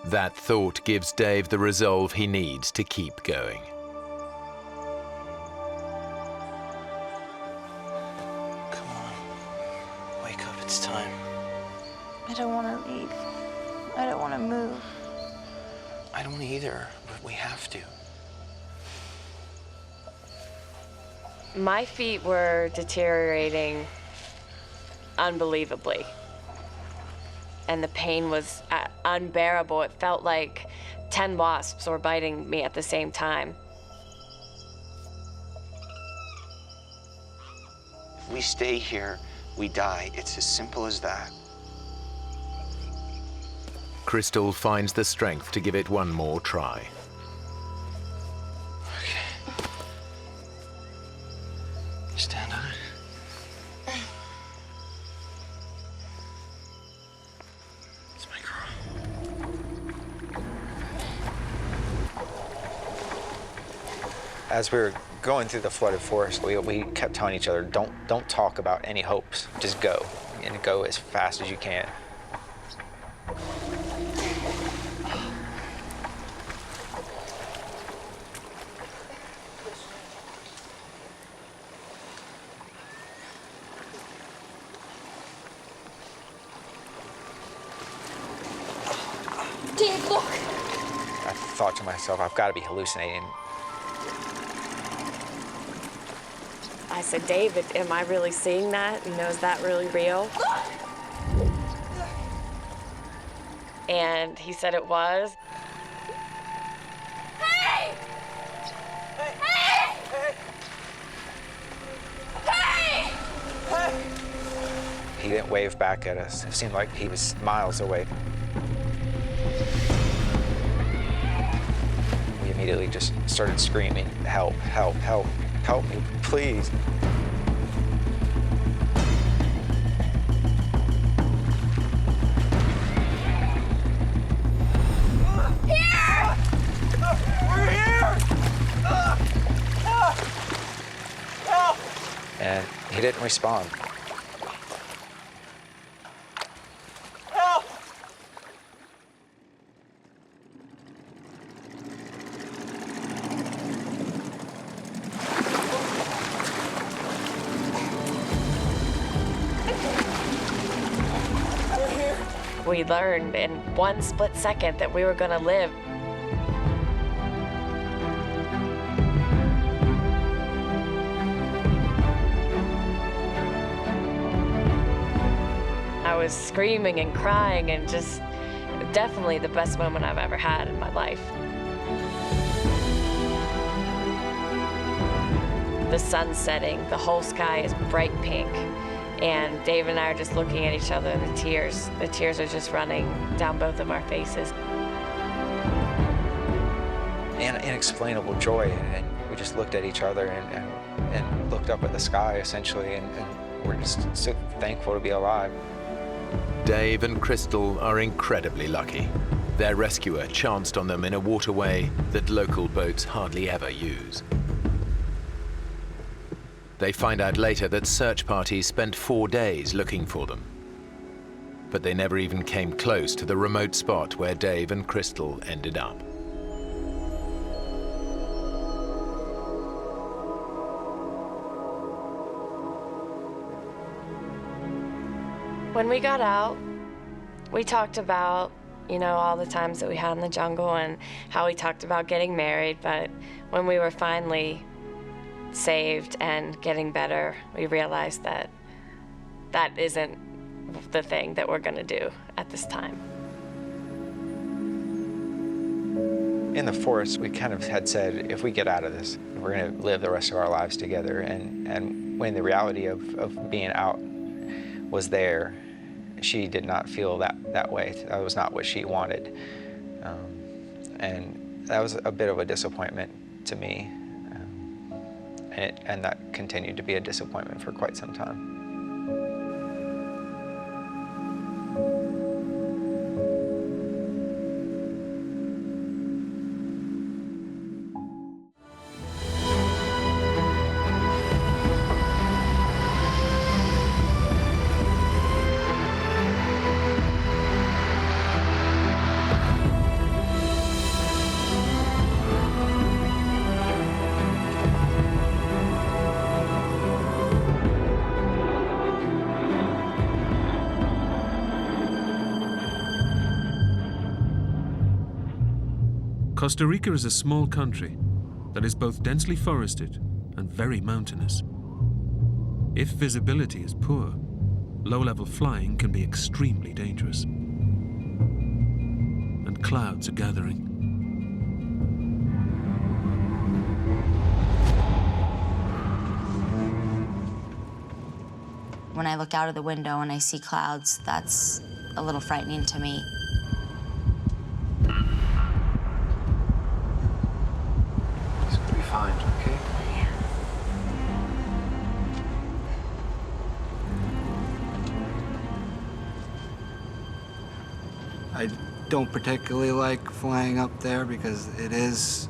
Speaker 6: That thought gives Dave the resolve he needs to keep going.
Speaker 10: Come on. Wake up, it's time.
Speaker 2: I don't want to leave. I don't want to move.
Speaker 10: I don't either, but we have to.
Speaker 8: My feet were deteriorating unbelievably, and the pain was unbearable. It felt like 10 wasps were biting me at the same time.
Speaker 10: If we stay here, we die. It's as simple as that.
Speaker 6: Crystal finds the strength to give it one more try.
Speaker 10: Stand on it. It's my girl.
Speaker 9: As we were going through the flooded forest, we kept telling each other, don't talk about any hopes. Just go, and go as fast as you can.
Speaker 2: Dave, look!
Speaker 9: I thought to myself, I've got to be hallucinating.
Speaker 8: I said, David, am I really seeing that? You know, is that really real? And he said it was.
Speaker 2: Hey! Hey! Hey! Hey!
Speaker 9: He didn't wave back at us. It seemed like he was miles away. We immediately just started screaming, help, help, help, help me, please. and he didn't respond.
Speaker 5: Help!
Speaker 8: We learned in one split second that we were going to live. I was screaming and crying and just definitely the best moment I've ever had in my life. The sun's setting, the whole sky is bright pink. And Dave and I are just looking at each other, and the tears are just running down both of our faces.
Speaker 9: And inexplainable joy, and we just looked at each other and looked up at the sky, essentially, and we're just so thankful to be alive.
Speaker 6: Dave and Crystal are incredibly lucky. Their rescuer chanced on them in a waterway that local boats hardly ever use. They find out later that search parties spent 4 days looking for them. But they never even came close to the remote spot where Dave and Crystal ended up.
Speaker 8: When we got out, we talked about, all the times that we had in the jungle and how we talked about getting married, but when we were finally saved and getting better, we realized that that isn't the thing that we're going to do at this time.
Speaker 9: In the forest, we kind of had said, if we get out of this, we're going to live the rest of our lives together. And when the reality of being out was there, she did not feel that way. That was not what she wanted. And that was a bit of a disappointment to me. And that continued to be a disappointment for quite some time.
Speaker 1: Costa Rica is a small country that is both densely forested and very mountainous. If visibility is poor, low-level flying can be extremely dangerous. And clouds are gathering.
Speaker 11: When I look out of the window and I see clouds, that's a little frightening to me.
Speaker 10: Fine, okay?
Speaker 12: I don't particularly like flying up there because it is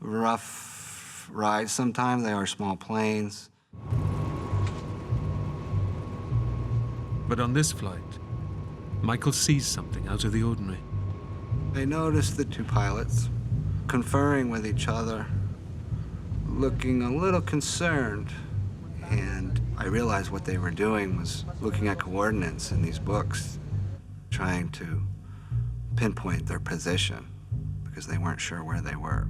Speaker 12: a rough ride sometimes. They are small planes.
Speaker 1: But on this flight, Michael sees something out of the ordinary.
Speaker 12: I noticed the two pilots conferring with each other, looking a little concerned, and I realized what they were doing was looking at coordinates in these books, trying to pinpoint their position because they weren't sure where they were.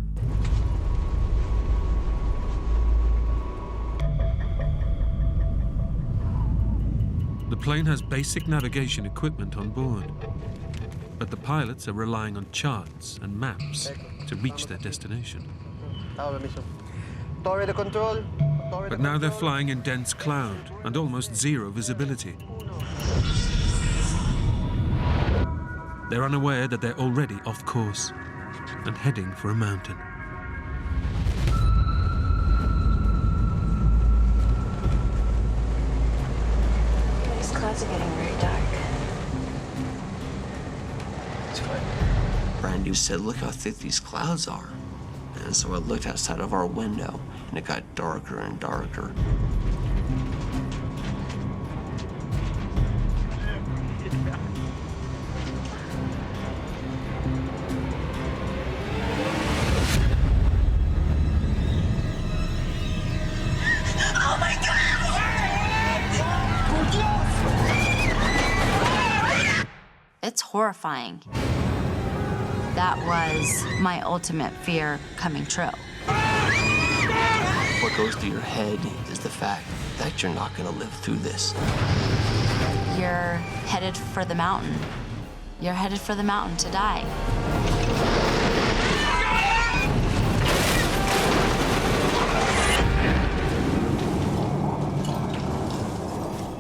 Speaker 1: The plane has basic navigation equipment on board, but the pilots are relying on charts and maps to reach their destination. But now they're flying in dense cloud and almost zero visibility. They're unaware that they're already off course and heading for a mountain.
Speaker 8: These clouds are getting very dark.
Speaker 10: It's fine.
Speaker 13: Brandy said, look how thick these clouds are. And so I looked outside of our window, and it got darker and darker.
Speaker 11: horrifying. That was my ultimate fear coming true.
Speaker 13: What goes through your head is the fact that you're not gonna live through this.
Speaker 11: You're headed for the mountain. You're headed for the mountain to die.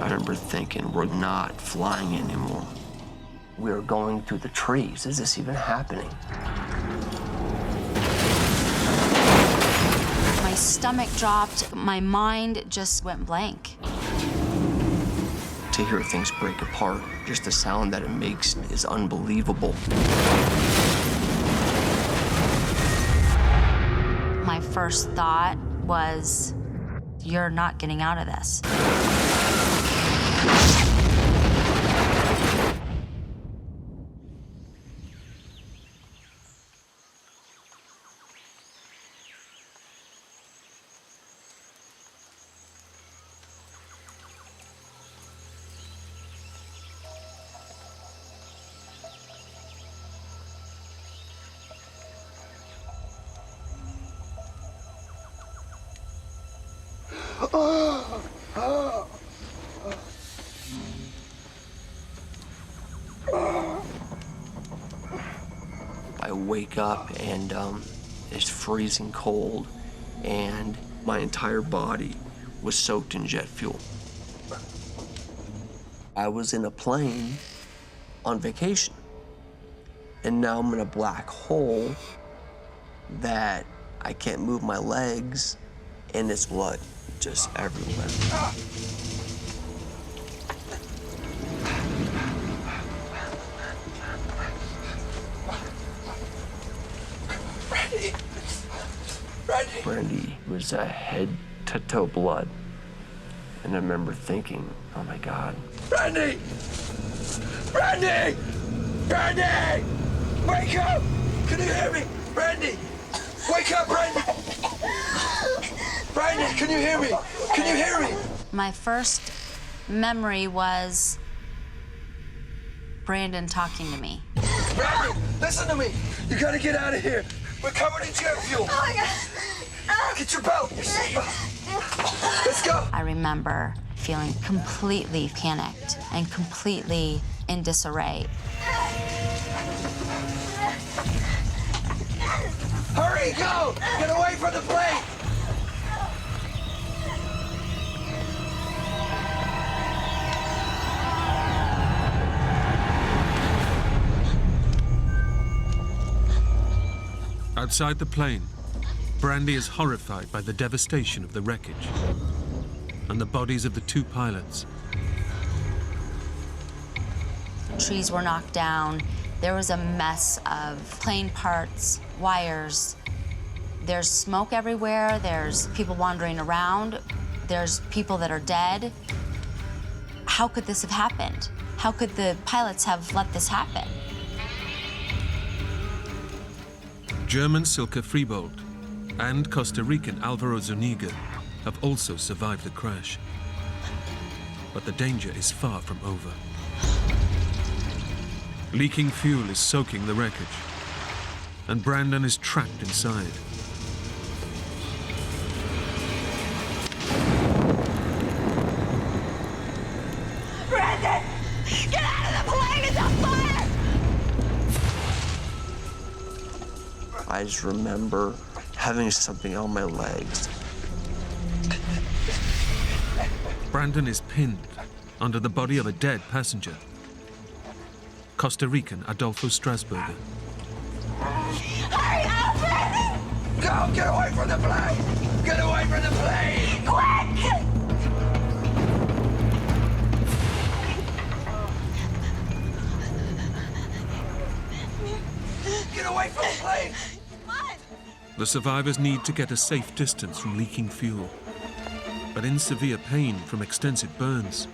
Speaker 13: I remember thinking, we're not flying anymore. We're going through the trees. Is this even happening?
Speaker 11: My stomach dropped. My mind just went blank.
Speaker 13: To hear things break apart, just the sound that it makes is unbelievable.
Speaker 11: My first thought was, you're not getting out of this.
Speaker 13: I wake up and it's freezing cold, and my entire body was soaked in jet fuel. I was in a plane on vacation, and now I'm in a black hole that I can't move my legs, and it's blood just everywhere. Brandy was head to toe blood. And I remember thinking, oh my God.
Speaker 5: Brandy! Brandy! Brandy! Wake up! Can you hear me? Brandy! Wake up, Brandy! Brandy, can you hear me? Can you hear me?
Speaker 11: My first memory was Brandon talking to me.
Speaker 5: Brandy, listen to me. You gotta get out of here. We're covered in jet fuel. Oh my God. Get your belt, your seatbelt. Let's go.
Speaker 11: I remember feeling completely panicked and completely in disarray.
Speaker 5: Hurry, go! Get away from the plane!
Speaker 1: Outside the plane, Brandy is horrified by the devastation of the wreckage and the bodies of the two pilots.
Speaker 11: Trees were knocked down. There was a mess of plane parts, wires. There's smoke everywhere. There's people wandering around. There's people that are dead. How could this have happened? How could the pilots have let this happen?
Speaker 1: German Silke Freebold and Costa Rican Alvaro Zuniga have also survived the crash. But the danger is far from over. Leaking fuel is soaking the wreckage, and Brandon is trapped inside.
Speaker 5: Brandon! Get out of the plane! It's on fire!
Speaker 13: I just remember having something on my legs.
Speaker 1: Brandon is pinned under the body of a dead passenger, Costa Rican Adolfo Strasburger.
Speaker 5: Hurry up, Brandon! Go! Get away from the plane! Get away from the plane! Quick! Get away from the plane!
Speaker 1: The survivors need to get a safe distance from leaking fuel. But in severe pain from extensive burns,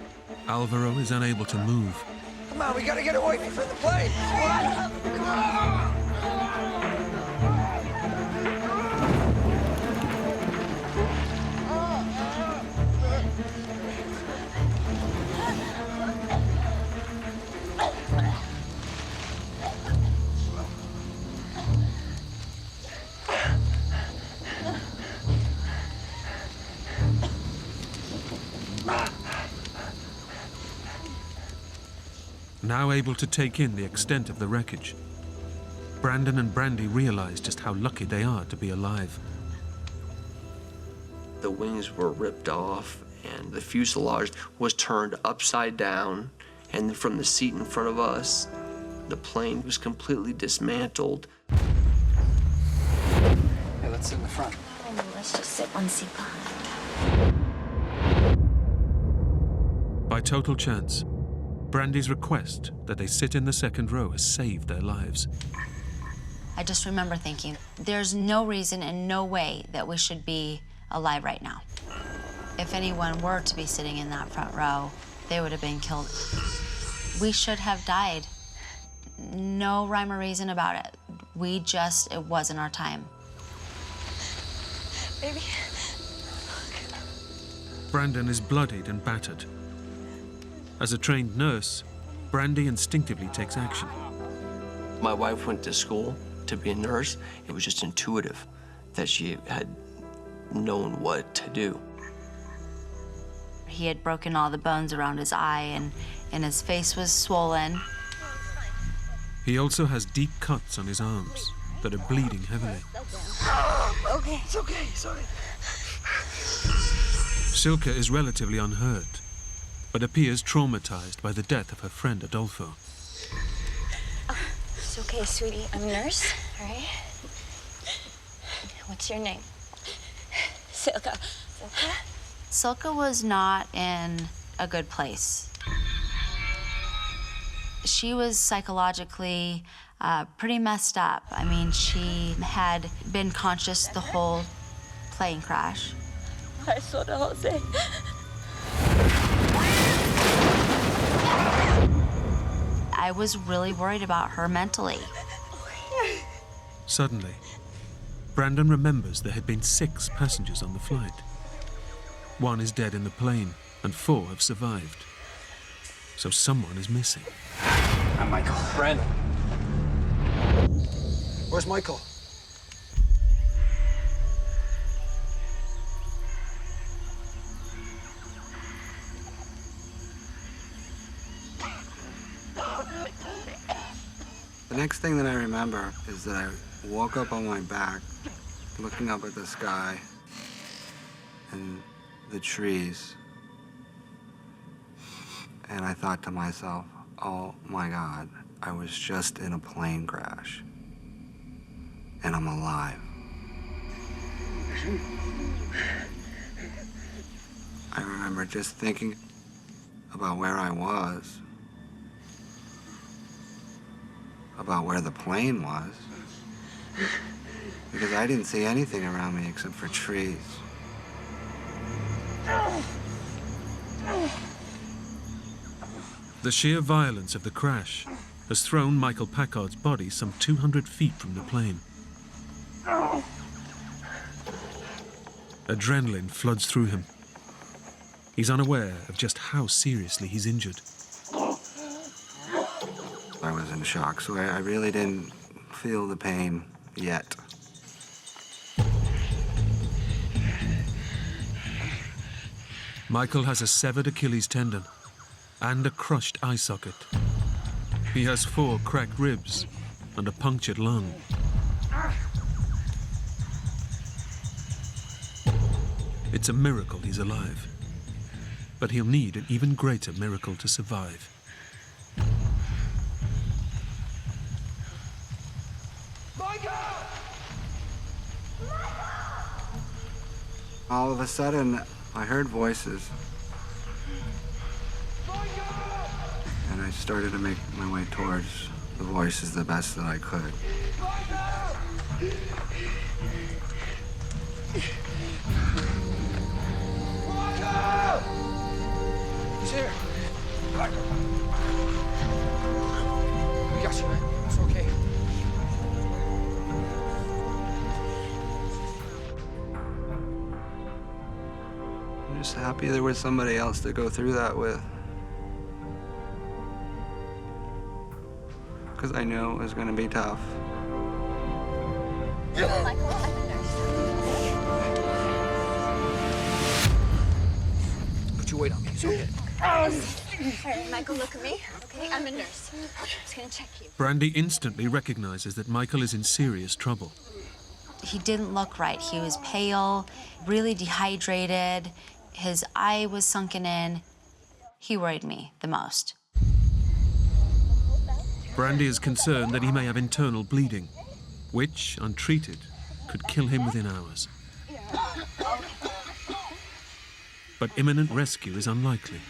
Speaker 1: Alvaro is unable to move.
Speaker 5: Come on, we gotta get away from the plane! Come on!
Speaker 1: Now able to take in the extent of the wreckage, Brandon and Brandy realize just how lucky they are to be alive.
Speaker 13: The wings were ripped off, and the fuselage was turned upside down, and from the seat in front of us, the plane was completely dismantled.
Speaker 10: Hey, let's sit in the front.
Speaker 11: Oh, let's just sit one seat behind.
Speaker 1: By total chance, Brandy's request that they sit in the second row has saved their lives.
Speaker 11: I just remember thinking, there's no reason and no way that we should be alive right now. If anyone were to be sitting in that front row, they would have been killed. We should have died. No rhyme or reason about it. It wasn't our time.
Speaker 2: Baby.
Speaker 1: Brandon is bloodied and battered. As a trained nurse, Brandy instinctively takes action.
Speaker 13: My wife went to school to be a nurse. It was just intuitive that she had known what to do.
Speaker 11: He had broken all the bones around his eye, and his face was swollen.
Speaker 1: He also has deep cuts on his arms that are bleeding heavily.
Speaker 2: Okay, it's okay, sorry.
Speaker 1: Silke is relatively unhurt, but appears traumatized by the death of her friend Adolfo.
Speaker 2: It's okay, sweetie. I'm a nurse, all right? What's your name? Silke.
Speaker 11: Silke was not in a good place. She was psychologically pretty messed up. I mean, she had been conscious the whole plane crash.
Speaker 2: I saw the whole thing.
Speaker 11: I was really worried about her mentally.
Speaker 1: Suddenly, Brandon remembers there had been 6 passengers on the flight. 1 is dead in the plane, and 4 have survived. So someone is missing.
Speaker 10: I'm Michael.
Speaker 5: Brandon. Where's Michael?
Speaker 12: The next thing that I remember is that I woke up on my back, looking up at the sky and the trees. And I thought to myself, oh my God, I was just in a plane crash. And I'm alive. I remember just thinking about where I was, about where the plane was, because I didn't see anything around me except for trees.
Speaker 1: The sheer violence of the crash has thrown Michael Packard's body some 200 feet from the plane. Adrenaline floods through him. He's unaware of just how seriously he's injured.
Speaker 12: I was in shock, so I really didn't feel the pain yet.
Speaker 1: Michael has a severed Achilles tendon and a crushed eye socket. He has 4 cracked ribs and a punctured lung. It's a miracle he's alive, but he'll need an even greater miracle to survive.
Speaker 12: All of a sudden, I heard voices. And I started to make my way towards the voices the best that I could.
Speaker 5: He's here. We got you, man. It's okay.
Speaker 12: I'm just happy there was somebody else to go through that with. Because I knew it was going to be tough.
Speaker 2: Michael, I'm a nurse.
Speaker 5: Put your weight on me. It's okay.
Speaker 2: All right, Michael, look at me. Okay, I'm a nurse. I'm just gonna check you.
Speaker 1: Brandy instantly recognizes that Michael is in serious trouble.
Speaker 11: He didn't look right. He was pale, really dehydrated. His eye was sunken in. He worried me the most.
Speaker 1: Brandy is concerned that he may have internal bleeding, which, untreated, could kill him within hours. But imminent rescue is unlikely.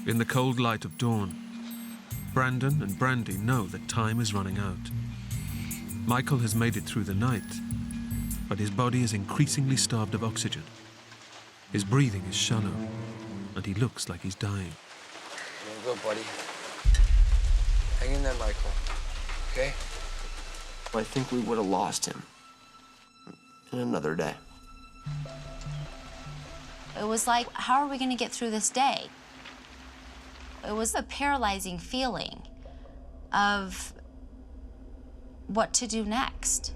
Speaker 1: In the cold light of dawn, Brandon and Brandy know that time is running out. Michael has made it through the night, but his body is increasingly starved of oxygen. His breathing is shallow, and he looks like he's dying.
Speaker 13: There you go, buddy. Hang in there, Michael. Okay? I think we would have lost him in another day.
Speaker 11: It was like, how are we going to get through this day? It was a paralyzing feeling of what to do next.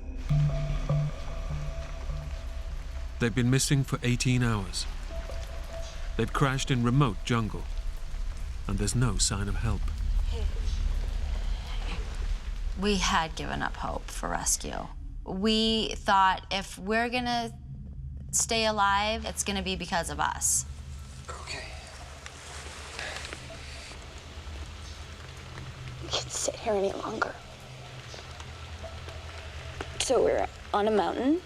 Speaker 1: They've been missing for 18 hours. They've crashed in remote jungle, and there's no sign of help.
Speaker 11: We had given up hope for rescue. We thought if we're gonna stay alive, it's gonna be because of us.
Speaker 13: Okay.
Speaker 2: We can't sit here any longer. So we're on a mountain.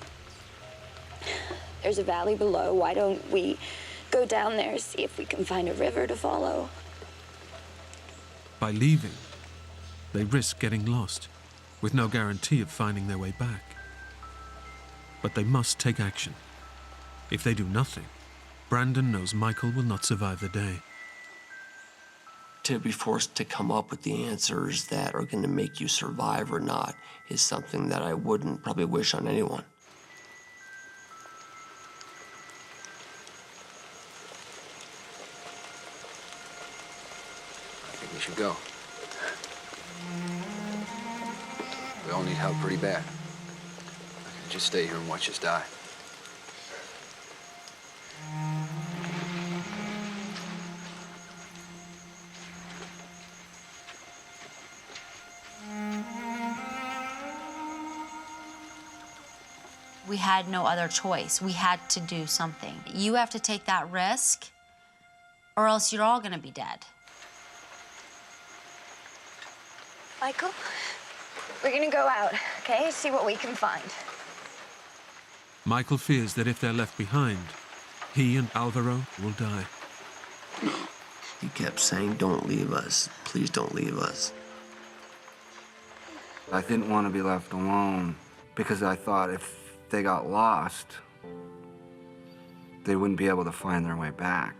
Speaker 2: There's a valley below. Why don't we go down there, see if we can find a river to follow?
Speaker 1: By leaving, they risk getting lost, with no guarantee of finding their way back. But they must take action. If they do nothing, Brandon knows Michael will not survive the day.
Speaker 13: To be forced to come up with the answers that are going to make you survive or not is something that I wouldn't probably wish on anyone.
Speaker 14: I think we should go. We all need help pretty bad. I can't just stay here and watch us die.
Speaker 11: We had no other choice. We had to do something. You have to take that risk, or else you're all gonna be dead.
Speaker 2: Michael, we're gonna go out, okay? See what we can find.
Speaker 1: Michael fears that if they're left behind, he and Alvaro will die.
Speaker 13: He kept saying, "Don't leave us. Please don't leave us."
Speaker 12: I didn't want to be left alone because I thought if they got lost, they wouldn't be able to find their way back.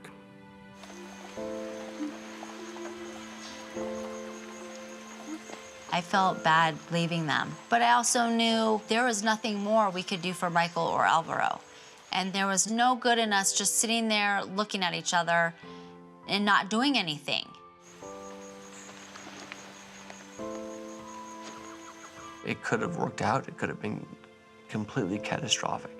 Speaker 11: I felt bad leaving them, but I also knew there was nothing more we could do for Michael or Alvaro. And there was no good in us just sitting there looking at each other and not doing anything.
Speaker 13: It could have worked out. It could have been completely catastrophic.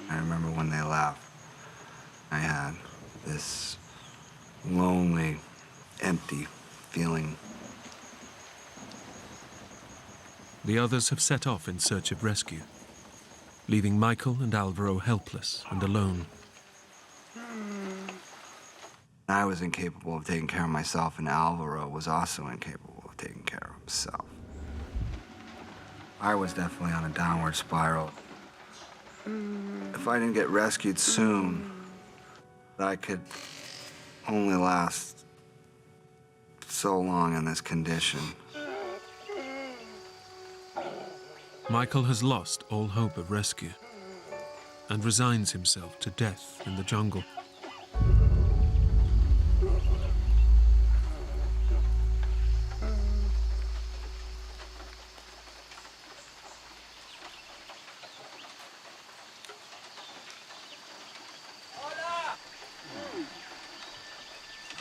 Speaker 12: I remember when they left, I had this lonely, empty feeling.
Speaker 1: The others have set off in search of rescue, leaving Michael and Alvaro helpless and alone.
Speaker 12: I was incapable of taking care of myself, and Alvaro was also incapable of taking care of himself. I was definitely on a downward spiral. If I didn't get rescued soon, I could only last so long in this condition.
Speaker 1: Michael has lost all hope of rescue and resigns himself to death in the jungle.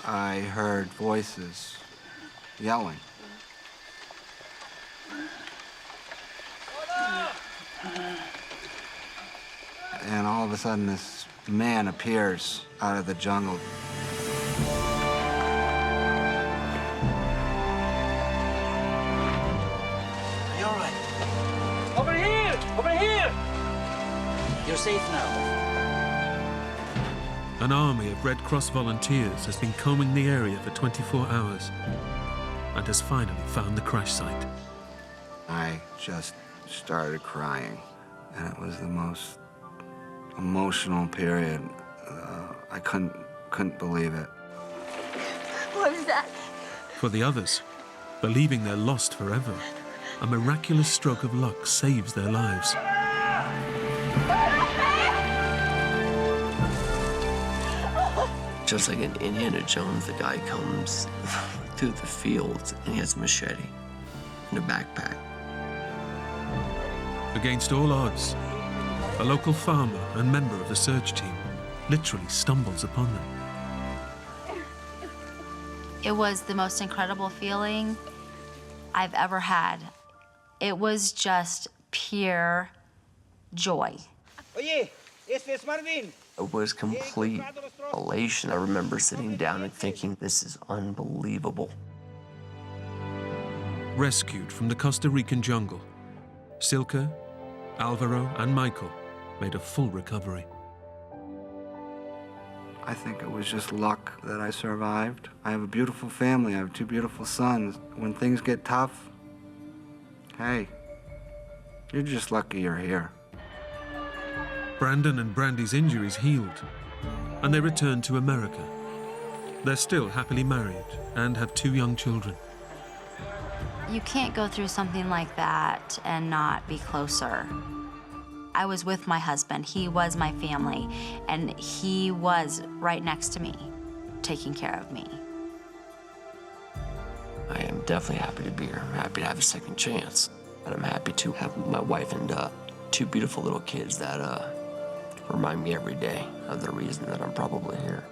Speaker 12: I heard voices yelling. And all of a sudden, this man appears out of the jungle.
Speaker 10: Are you all right? Over here! Over here! You're safe now.
Speaker 1: An army of Red Cross volunteers has been combing the area for 24 hours and has finally found the crash site.
Speaker 12: I just started crying, and it was the most emotional period. I couldn't believe it.
Speaker 2: What was that?
Speaker 1: For the others, believing they're lost forever, a miraculous stroke of luck saves their lives.
Speaker 13: Just like in Indiana Jones, the guy comes through the fields and he has a machete and a backpack.
Speaker 1: Against all odds, a local farmer and member of the search team literally stumbles upon them.
Speaker 11: It was the most incredible feeling I've ever had. It was just pure joy.
Speaker 5: Oye, este es Marvin.
Speaker 13: It was complete elation. I remember sitting down and thinking, this is unbelievable.
Speaker 1: Rescued from the Costa Rican jungle, Silke, Alvaro, and Michael made a full recovery.
Speaker 12: I think it was just luck that I survived. I have a beautiful family. I have 2 beautiful sons. When things get tough, hey, you're just lucky you're here.
Speaker 1: Brandon and Brandy's injuries healed, and they returned to America. They're still happily married and have 2 young children.
Speaker 11: You can't go through something like that and not be closer. I was with my husband. He was my family, and he was right next to me, taking care of me.
Speaker 13: I am definitely happy to be here. I'm happy to have a second chance. And I'm happy to have my wife and 2 beautiful little kids that remind me every day of the reason that I'm probably here.